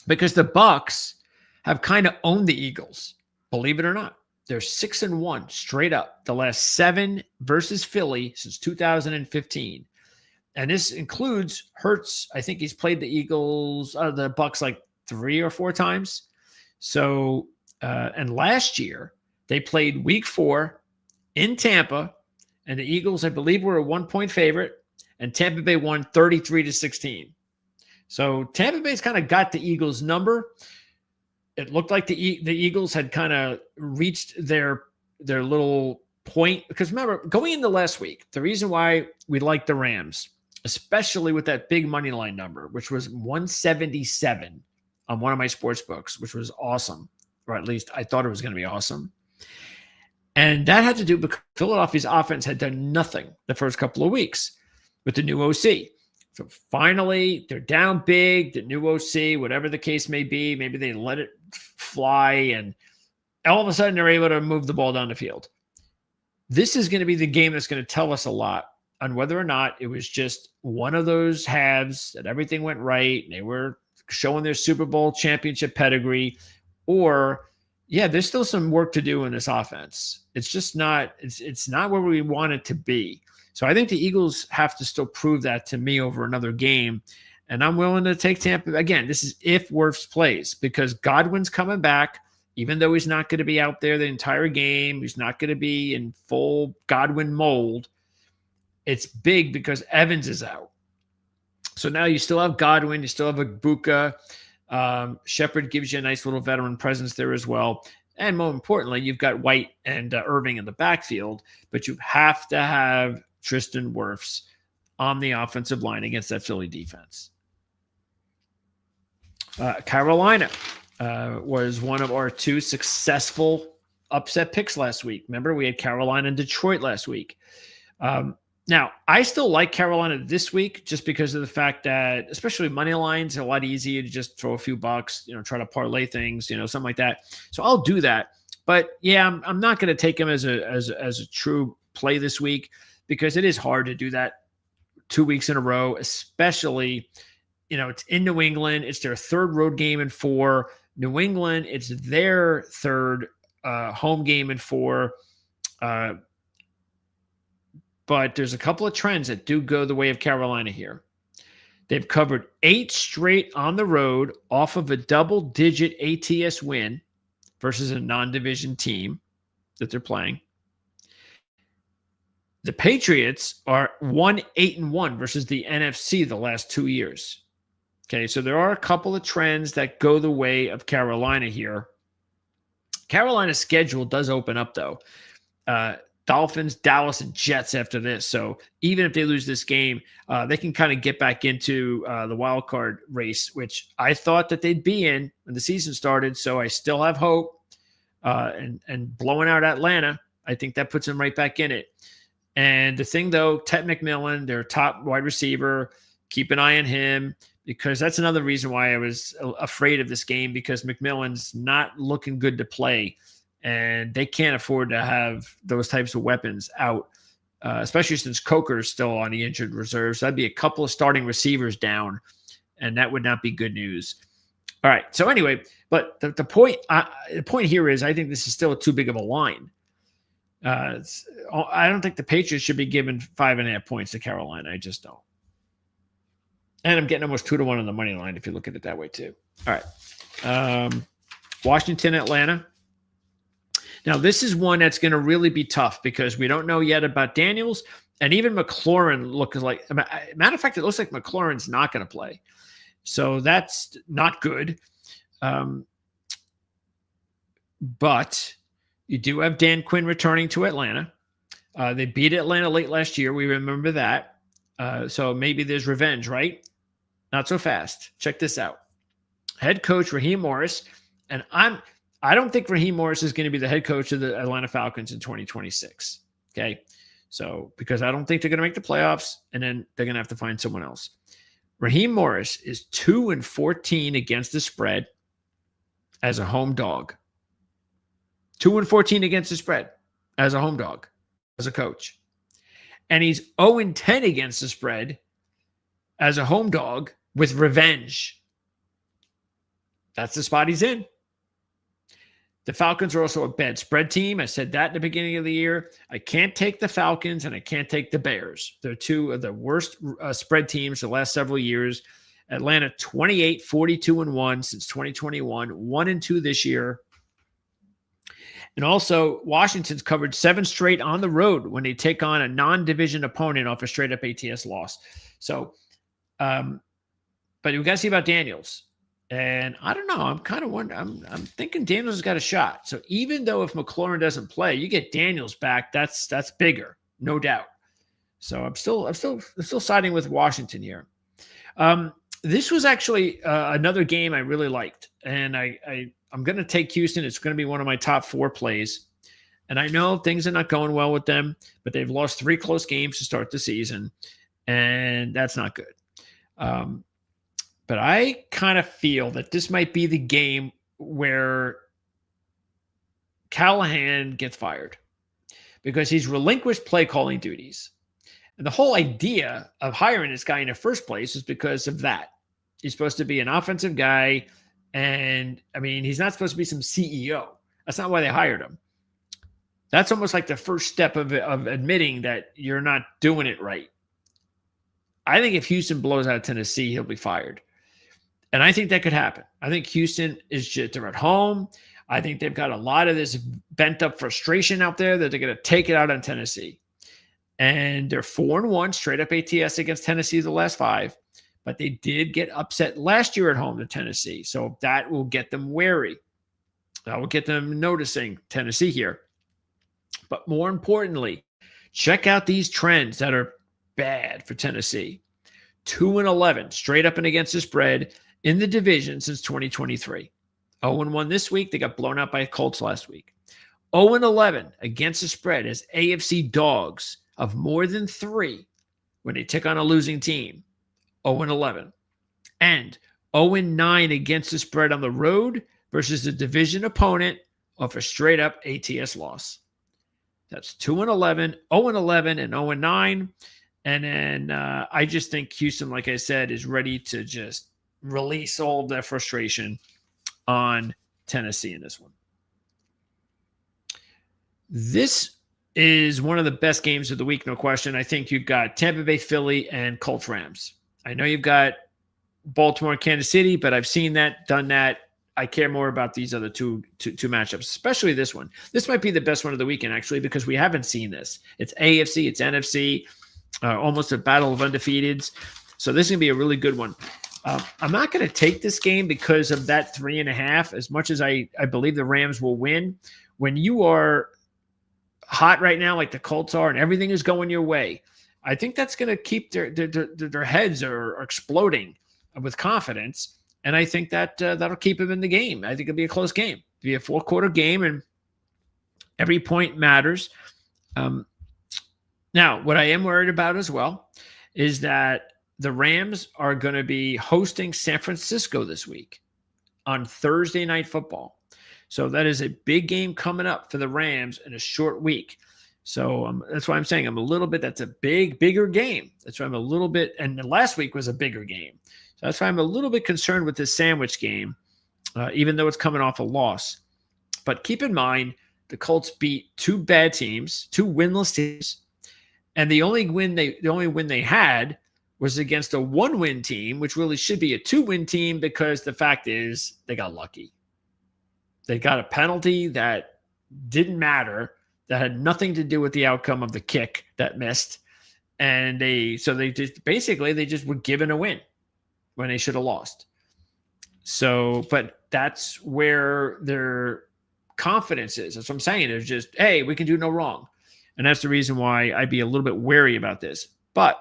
because the Bucks have kind of owned the Eagles, believe it or not. They're 6-1 straight up the last 7 versus Philly since 2015. And this includes Hurts. I think he's played the Eagles, the Bucks like 3 or 4 times. So, and last year they played week 4 in Tampa, and the Eagles, I believe, were a 1-point favorite, and Tampa Bay won 33-16. So Tampa Bay's kind of got the Eagles number. It looked like the Eagles had kind of reached their little point, because remember, going into last week, the reason why we liked the Rams, especially with that big money line number, which was 177 on one of my sports books, which was awesome, or at least I thought it was going to be awesome. And that had to do because Philadelphia's offense had done nothing the first couple of weeks with the new OC. So finally, they're down big, the new OC, whatever the case may be. Maybe they let it fly, and all of a sudden they're able to move the ball down the field. This is going to be the game that's going to tell us a lot on whether or not it was just one of those halves that everything went right and they were showing their Super Bowl championship pedigree, or there's still some work to do in this offense. It's just not, it's not where we want it to be. So I think the Eagles have to still prove that to me over another game. And I'm willing to take Tampa. Again, this is if Wirfs plays, because Godwin's coming back, even though he's not going to be out there the entire game. He's not going to be in full Godwin mold. It's big because Evans is out. So now you still have Godwin. You still have Ibuka. Shepard gives you a nice little veteran presence there as well. And more importantly, you've got White and Irving in the backfield, but you have to have Tristan Wirfs on the offensive line against that Philly defense. Carolina was one of our 2 successful upset picks last week. Remember, we had Carolina and Detroit last week. Now, I still like Carolina this week just because of the fact that, especially money lines, are a lot easier to just throw a few bucks, try to parlay things, something like that. So I'll do that. But yeah, I'm not going to take him as a true play this week, because it is hard to do that 2 weeks in a row, especially, it's in New England. It's their 3rd road game in 4. New England, it's their 3rd home game in 4. But there's a couple of trends that do go the way of Carolina here. They've covered 8 straight on the road off of a double-digit ATS win versus a non-division team that they're playing. The Patriots are 1-8-1 versus the NFC the last 2 years. Okay, so there are a couple of trends that go the way of Carolina here. Carolina's schedule does open up, though. Dolphins, Dallas, and Jets after this. So even if they lose this game, they can kind of get back into the wild card race, which I thought that they'd be in when the season started. So I still have hope. And blowing out Atlanta, I think that puts them right back in it. And the thing, though, Ted McMillan, their top wide receiver, keep an eye on him, because that's another reason why I was afraid of this game, because McMillan's not looking good to play. And they can't afford to have those types of weapons out, especially since Coker's still on the injured reserve. So that'd be a couple of starting receivers down, and that would not be good news. All right. So anyway, but the point here is I think this is still too big of a line. I don't think the Patriots should be given 5.5 points to Carolina. I just don't. And I'm getting almost 2-1 on the money line if you look at it that way too. All right. Washington, Atlanta. Now, this is one that's going to really be tough because we don't know yet about Daniels, and even McLaurin looks like – matter of fact, it looks like McLaurin's not going to play. So that's not good. But you do have Dan Quinn returning to Atlanta. They beat Atlanta late last year. We remember that. So maybe there's revenge, right? Not so fast. Check this out. Head coach Raheem Morris, and I don't think Raheem Morris is going to be the head coach of the Atlanta Falcons in 2026. Okay. So, because I don't think they're going to make the playoffs, and then they're going to have to find someone else. Raheem Morris is 2-14 against the spread as a home dog. 2-14 against the spread as a home dog, as a coach. And he's 0-10 against the spread as a home dog with revenge. That's the spot he's in. The Falcons are also a bad spread team. I said that in the beginning of the year. I can't take the Falcons and I can't take the Bears. They're two of the worst spread teams the last several years. Atlanta 28, 42-1 since 2021, 1-2 this year. And also, Washington's covered 7 straight on the road when they take on a non-division opponent off a straight-up ATS loss. So, but we got to see about Daniels. And I don't know. I'm kind of wondering. I'm thinking Daniels has got a shot. So even though if McLaurin doesn't play, you get Daniels back. That's bigger, no doubt. So I'm still siding with Washington here. This was actually another game I really liked, and I'm going to take Houston. It's going to be one of my top 4 plays. And I know things are not going well with them, but they've lost 3 close games to start the season, and that's not good. But I kind of feel that this might be the game where Callahan gets fired because he's relinquished play calling duties. And the whole idea of hiring this guy in the first place is because of that. He's supposed to be an offensive guy. And I mean, he's not supposed to be some CEO. That's not why they hired him. That's almost like the first step of admitting that you're not doing it right. I think if Houston blows out Tennessee, he'll be fired. And I think that could happen. I think Houston is just, they're at home. I think they've got a lot of this bent up frustration out there that they're going to take it out on Tennessee. And they're 4-1 straight up ATS against Tennessee the last 5. But they did get upset last year at home to Tennessee. So that will get them wary. That will get them noticing Tennessee here. But more importantly, check out these trends that are bad for Tennessee. 2-11 straight up and against the spread in the division since 2023. 0-1 this week. They got blown out by Colts last week. 0-11 against the spread as AFC dogs of more than 3 when they take on a losing team. 0-11. And 0-9 against the spread on the road versus the division opponent of a straight up ATS loss. That's 2-11, 0-11, and 0-9. And then I just think Houston, like I said, is ready to just release all of their frustration on Tennessee in this one. This is one of the best games of the week, no question. I think you've got Tampa Bay, Philly, and Colts, Rams. I know you've got Baltimore and Kansas City, but I've seen that, done that. I care more about these other two matchups, especially this one. This might be the best one of the weekend, actually, because we haven't seen this. It's AFC, it's NFC, almost a battle of undefeateds. So this is going to be a really good one. I'm not going to take this game because of that 3.5, as much as I believe the Rams will win. When you are hot right now, like the Colts are, and everything is going your way, I think that's going to keep their heads are exploding with confidence. And I think that that'll keep them in the game. I think it'll be a close game. It'll be a 4-quarter game, and every point matters. Now, what I am worried about as well is that the Rams are going to be hosting San Francisco this week on Thursday Night Football. So that is a big game coming up for the Rams in a short week. So that's why I'm saying that's a bigger game. That's why I'm a little bit, and last week was a bigger game. So that's why I'm a little bit concerned with this sandwich game, even though it's coming off a loss. But keep in mind, the Colts beat 2 bad teams, 2 winless teams, and the only win they had was against a 1-win team, which really should be a 2-win team, because the fact is they got lucky. They got a penalty that didn't matter, that had nothing to do with the outcome of the kick that missed, and they just were given a win when they should have lost. So, but that's where their confidence is. That's what I'm saying. It's just, hey, we can do no wrong. And that's the reason why I'd be a little bit wary about this. But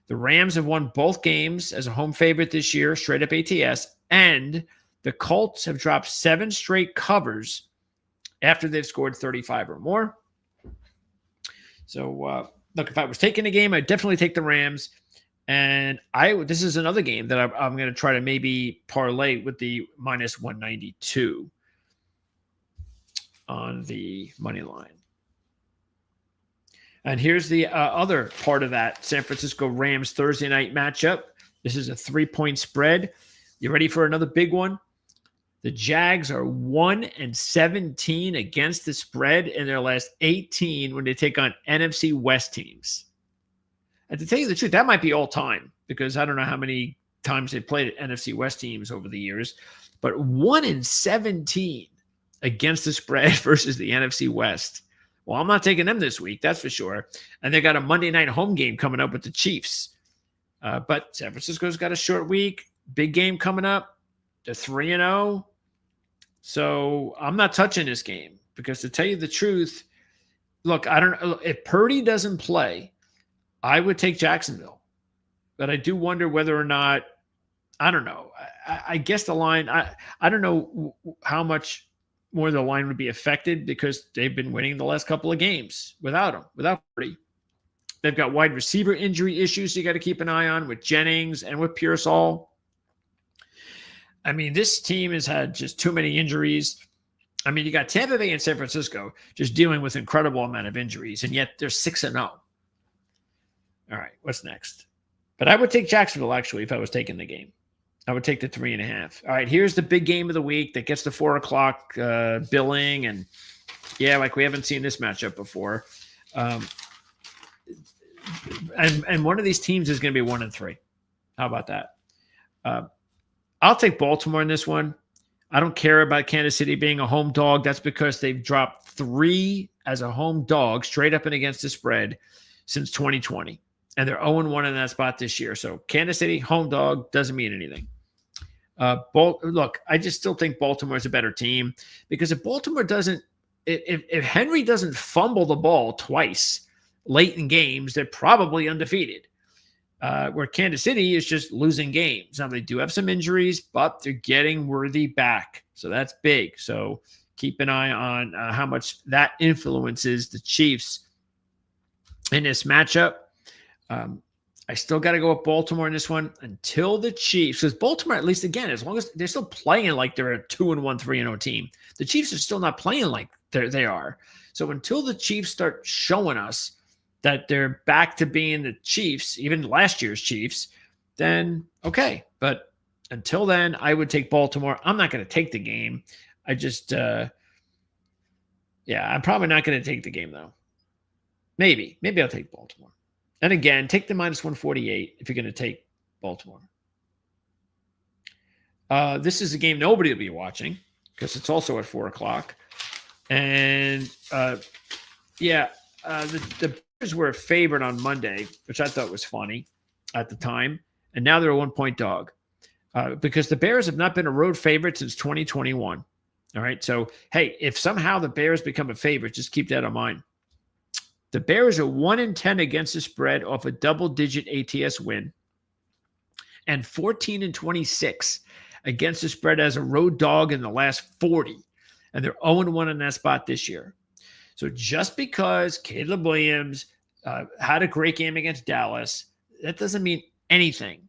the Rams have won both games as a home favorite this year, straight up ATS, and the Colts have dropped 7 straight covers after they've scored 35 or more. So, look, if I was taking a game, I'd definitely take the Rams. And this is another game that I'm going to try to maybe parlay with the minus 192 on the money line. And here's the other part of that San Francisco Rams Thursday night matchup. This is a 3-point spread. You ready for another big one? The Jags are 1-17 against the spread in their last 18 when they take on NFC West teams. And to tell you the truth, that might be all time, because I don't know how many times they've played NFC West teams over the years, but 1-17 against the spread versus the NFC West. Well, I'm not taking them this week, that's for sure. And they got a Monday night home game coming up with the Chiefs. But San Francisco's got a short week, big game coming up. They're 3-0. So I'm not touching this game, because to tell you the truth, look, I don't know if Purdy doesn't play, I would take Jacksonville, but I do wonder whether or not, I don't know. I guess the line, I don't know how much more the line would be affected, because they've been winning the last couple of games without Purdy. They've got wide receiver injury issues you got to keep an eye on with Jennings and with Pearsall. I mean, this team has had just too many injuries. I mean, you got Tampa Bay and San Francisco just dealing with incredible amount of injuries, and yet they're 6-0. All right, what's next? But I would take Jacksonville, actually, if I was taking the game. I would take the 3.5. All right, here's the big game of the week that gets the 4 o'clock billing. And, yeah, like we haven't seen this matchup before. And one of these teams is going to be 1-3. How about that? I'll take Baltimore in this one. I don't care about Kansas City being a home dog. That's because they've dropped 3 as a home dog straight up and against the spread since 2020. And they're 0-1 in that spot this year. So Kansas City, home dog, doesn't mean anything. Look, I just still think Baltimore is a better team, because if Baltimore doesn't, if Henry doesn't fumble the ball twice late in games, they're probably undefeated. Where Kansas City is just losing games. Now, they do have some injuries, but they're getting Worthy back. So that's big. So keep an eye on how much that influences the Chiefs in this matchup. I still got to go with Baltimore in this one until the Chiefs, because Baltimore, at least again, as long as they're still playing like they're a 2-1, 3-0 team, the Chiefs are still not playing like they are. So until the Chiefs start showing us that they're back to being the Chiefs, even last year's Chiefs, then okay. But until then, I would take Baltimore. I'm not going to take the game. I just, I'm probably not going to take the game, though. Maybe I'll take Baltimore. And again, take the minus 148 if you're going to take Baltimore. This is a game nobody will be watching because it's also at 4:00. And the Bears were a favorite on Monday, which I thought was funny at the time. And now they're a 1-point dog because the Bears have not been a road favorite since 2021. All right. So, hey, if somehow the Bears become a favorite, just keep that in mind. The Bears are 1-10 against the spread off a double-digit ATS win and 14-26 against the spread as a road dog in the last 40. And they're 0-1 in that spot this year. So just because Caleb Williams had a great game against Dallas, that doesn't mean anything.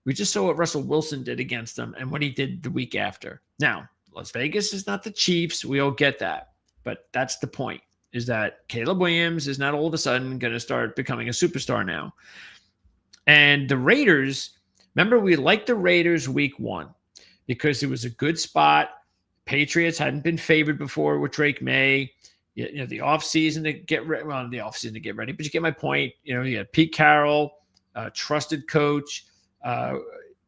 We just saw what Russell Wilson did against them and what he did the week after. Now, Las Vegas is not the Chiefs. We all get that. But that's the point, is that Caleb Williams is not all of a sudden going to start becoming a superstar now. And the Raiders, remember, we liked the Raiders week 1 because it was a good spot. Patriots hadn't been favored before with Drake May. You know, the offseason to get ready. Well, the offseason to get ready, but you get my point. You know, you had Pete Carroll, trusted coach,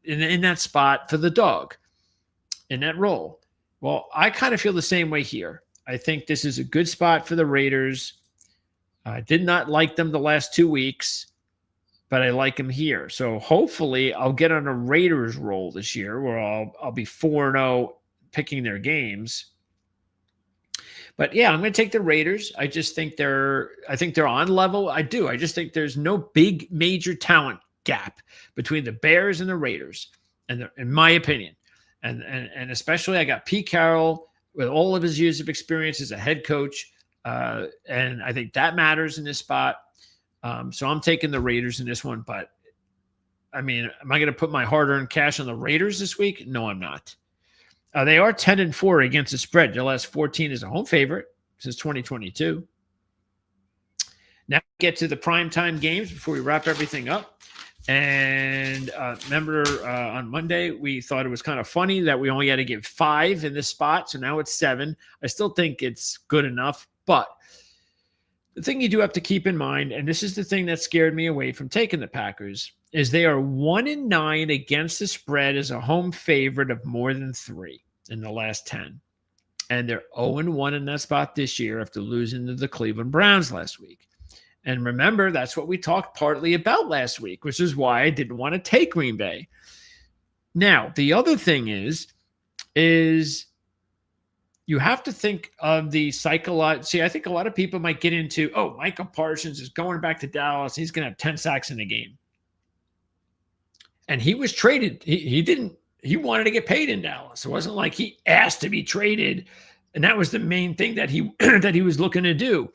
in that spot for the dog, in that role. Well, I kind of feel the same way here. I think this is a good spot for the Raiders. I did not like them the last 2 weeks, but I like them here. So hopefully I'll get on a Raiders roll this year where I'll be 4-0 picking their games. But yeah, I'm going to take the Raiders. I just think they're on level. I do. I just think there's no big major talent gap between the Bears and the Raiders, and in my opinion. And especially I got Pete Carroll with all of his years of experience as a head coach. And I think that matters in this spot. So I'm taking the Raiders in this one. But I mean, am I going to put my hard-earned cash on the Raiders this week? No, I'm not. They are 10-4 against the spread. Their last 14 is a home favorite since 2022. Now we get to the primetime games before we wrap everything up. And remember, on Monday, we thought it was kind of funny that we only had to give 5 in this spot. So now it's 7. I still think it's good enough. But the thing you do have to keep in mind, and this is the thing that scared me away from taking the Packers, is they are 1-9 against the spread as a home favorite of more than 3 in the last 10. And they're 0-1 in that spot this year after losing to the Cleveland Browns last week. And remember, that's what we talked partly about last week, which is why I didn't want to take Green Bay. Now, the other thing is you have to think of the psychological. See, I think a lot of people might get into, Micah Parsons is going back to Dallas. He's going to have 10 sacks in a game. And he was traded. He wanted to get paid in Dallas. It wasn't like he asked to be traded. And that was the main thing that he was looking to do.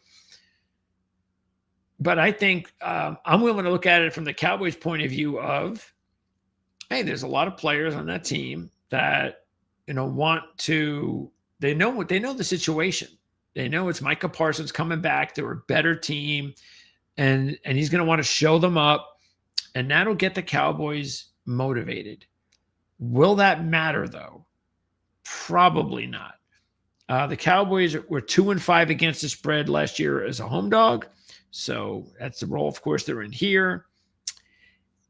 But I think I'm willing to look at it from the Cowboys' point of view of, hey, there's a lot of players on that team that, want to, they know the situation. They know it's Micah Parsons coming back. They're a better team. And he's going to want to show them up. And that'll get the Cowboys motivated. Will that matter, though? Probably not. The Cowboys were 2-5 against the spread last year as a home dog. So that's the role, of course, they're in here.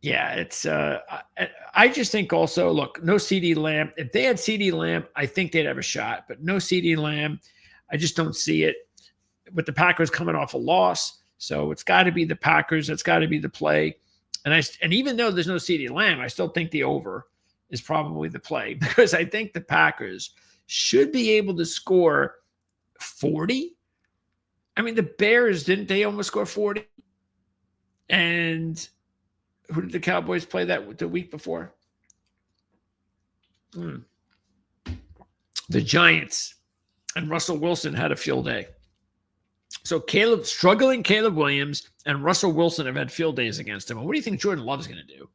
Yeah, it's I just think also, look, no CeeDee Lamb. If they had CeeDee Lamb, I think they'd have a shot. But no CeeDee Lamb, I just don't see it. With the Packers coming off a loss. So it's got to be the Packers. That's got to be the play. And even though there's no CeeDee Lamb, I still think the over is probably the play because I think the Packers should be able to score 40. I mean, the Bears, didn't they almost score 40? And who did the Cowboys play that the week before? The Giants. And Russell Wilson had a field day. So struggling Caleb Williams and Russell Wilson have had field days against him. And what do you think Jordan Love's going to do?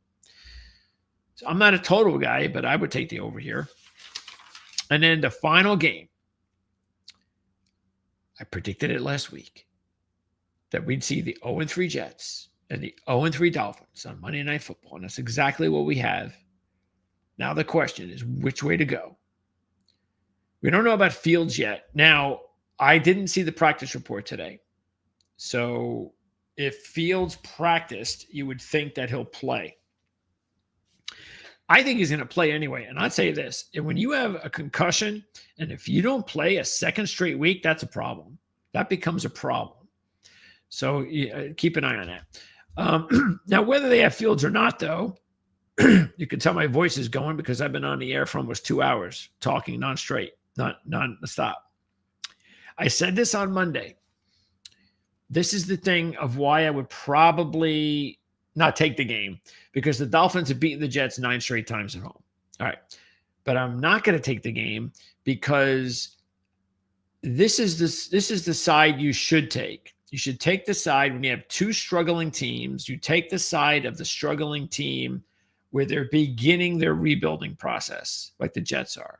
So I'm not a total guy, but I would take the over here. And then the final game. I predicted it last week that we'd see the 0-3 Jets and the 0-3 Dolphins on Monday Night Football. And that's exactly what we have. Now the question is which way to go. We don't know about Fields yet. Now, I didn't see the practice report today. So if Fields practiced, you would think that he'll play. I think he's going to play anyway. And I'd say this, when you have a concussion and if you don't play a second straight week, that's a problem. That becomes a problem. So keep an eye on that. Now, whether they have Fields or not, though, you can tell my voice is going because I've been on the air for almost 2 hours talking non-stop. I said this on Monday. This is the thing of why I would probably not take the game, because the Dolphins have beaten the Jets 9 straight times at home. All right. But I'm not going to take the game because this is the side you should take. You should take the side when you have two struggling teams. You take the side of the struggling team where they're beginning their rebuilding process, like the Jets are.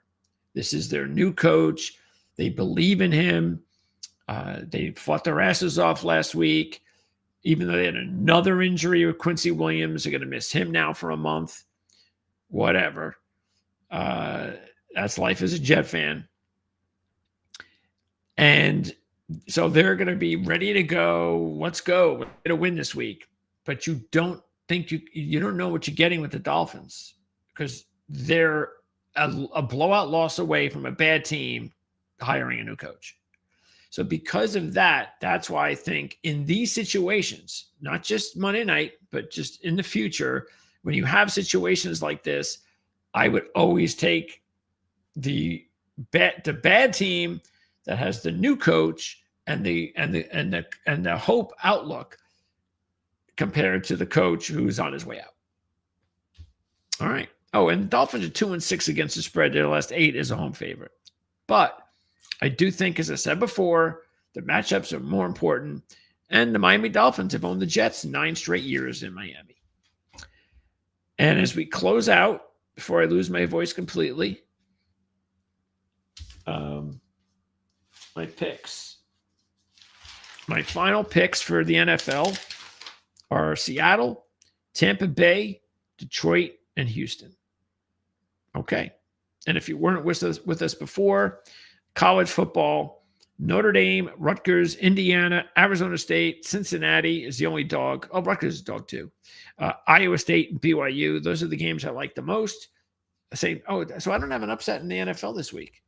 This is their new coach. They believe in him. They fought their asses off last week. Even though they had another injury with Quincy Williams, they're going to miss him now for a month. Whatever. That's life as a Jet fan. And so they're going to be ready to go. Let's go. We're going to win this week. But you don't think you don't know what you're getting with the Dolphins because they're a blowout loss away from a bad team hiring a new coach. So because of that, that's why I think in these situations, not just Monday night, but just in the future, when you have situations like this, I would always take the bad team that has the new coach and the hope outlook compared to the coach who's on his way out. All right. Oh, and the Dolphins are 2-6 against the spread. Their last 8 is a home favorite. But I do think, as I said before, the matchups are more important. And the Miami Dolphins have owned the Jets 9 straight years in Miami. And as we close out, before I lose my voice completely, my picks. My final picks for the NFL are Seattle, Tampa Bay, Detroit, and Houston. Okay. And if you weren't with us before, college football, Notre Dame, Rutgers, Indiana, Arizona State, Cincinnati is the only dog. Oh, Rutgers is a dog too. Iowa State and BYU. Those are the games I like the most. So I don't have an upset in the NFL this week.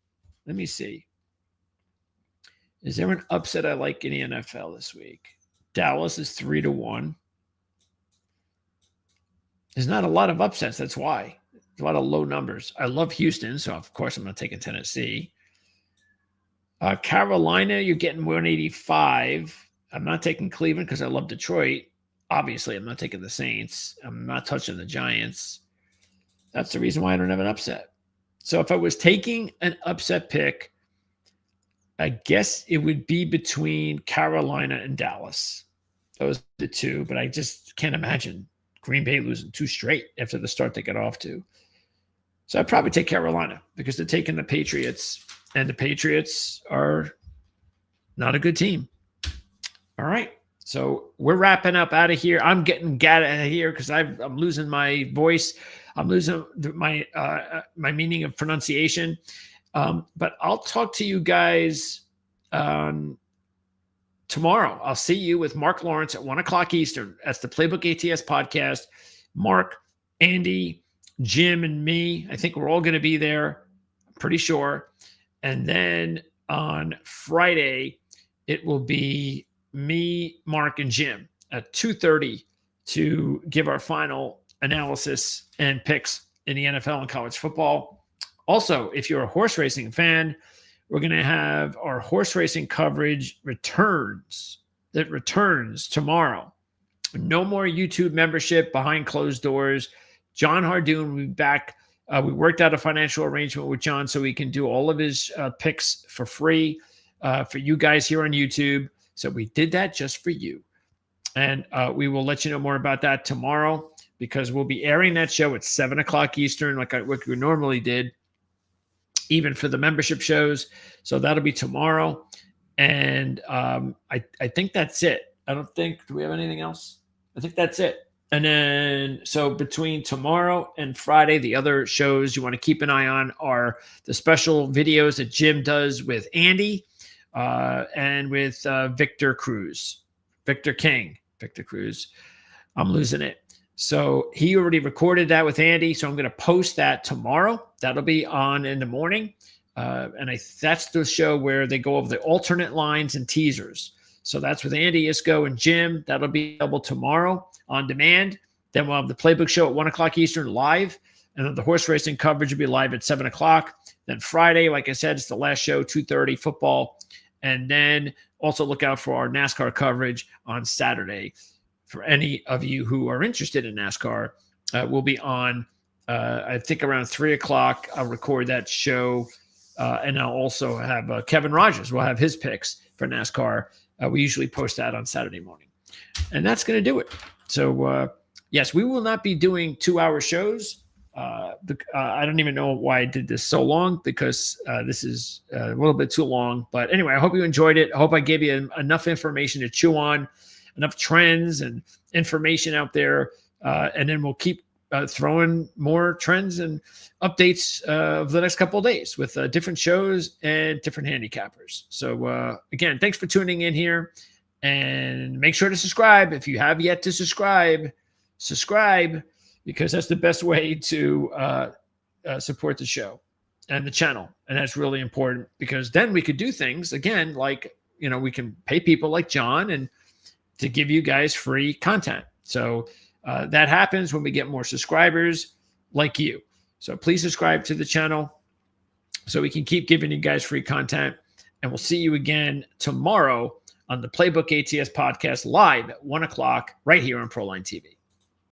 Let me see. Is there an upset I like in the NFL this week? Dallas is 3-1. There's not a lot of upsets. That's why. There's a lot of low numbers. I love Houston, so of course I'm not taking Tennessee. Carolina, you're getting 185. I'm not taking Cleveland because I love Detroit. Obviously, I'm not taking the Saints. I'm not touching the Giants. That's the reason why I don't have an upset. So if I was taking an upset pick, I guess it would be between Carolina and Dallas. Those are the two, but I just can't imagine Green Bay losing 2 straight after the start they got off to. So I'd probably take Carolina because they're taking the Patriots, and the Patriots are not a good team. All right. So we're wrapping up out of here. I'm getting out of here because I'm losing my voice. I'm losing my meaning of pronunciation. But I'll talk to you guys tomorrow. I'll see you with Mark Lawrence at 1:00 Eastern. That's the Playbook ATS podcast. Mark, Andy, Jim, and me. I think we're all going to be there. I'm pretty sure. And then on Friday, it will be me, Mark, and Jim at 2:30 to give our final analysis and picks in the NFL and college football. Also, if you're a horse racing fan, we're going to have our horse racing coverage returns tomorrow. No more YouTube membership behind closed doors. John Hardoon will be back. We worked out a financial arrangement with John so he can do all of his picks for free for you guys here on YouTube. So we did that just for you. And we will let you know more about that tomorrow because we'll be airing that show at 7:00 Eastern like we normally did, even for the membership shows. So that'll be tomorrow. And I think that's it. Do we have anything else? I think that's it. And then, so between tomorrow and Friday, the other shows you want to keep an eye on are the special videos that Jim does with Andy and with Victor Cruz. I'm losing it. So he already recorded that with Andy. So I'm going to post that tomorrow. That'll be on in the morning. That's the show where they go over the alternate lines and teasers. So that's with Andy Isco and Jim. That'll be available tomorrow on demand. Then we'll have the Playbook Show at 1 o'clock Eastern live. And then the horse racing coverage will be live at 7 o'clock. Then Friday, like I said, it's the last show, 2:30 football. And then also look out for our NASCAR coverage on Saturday. For any of you who are interested in NASCAR, we'll be on, I think, around 3 o'clock. I'll record that show. And I'll also have Kevin Rogers. We'll have his picks for NASCAR. We usually post that on Saturday morning. And that's going to do it. So, yes, we will not be doing 2-hour shows. I don't even know why I did this so long, because this is a little bit too long. But anyway, I hope you enjoyed it. I hope I gave you enough information to chew on, enough trends and information out there. And then we'll keep throwing more trends and updates of the next couple of days with different shows and different handicappers. So again, thanks for tuning in here, and make sure to subscribe. If you have yet to subscribe, because that's the best way to support the show and the channel. And that's really important, because then we could do things again, like, we can pay people like John and to give you guys free content. So that happens when we get more subscribers like you. So please subscribe to the channel so we can keep giving you guys free content. And we'll see you again tomorrow on the Playbook ATS podcast live at 1 o'clock right here on Proline TV.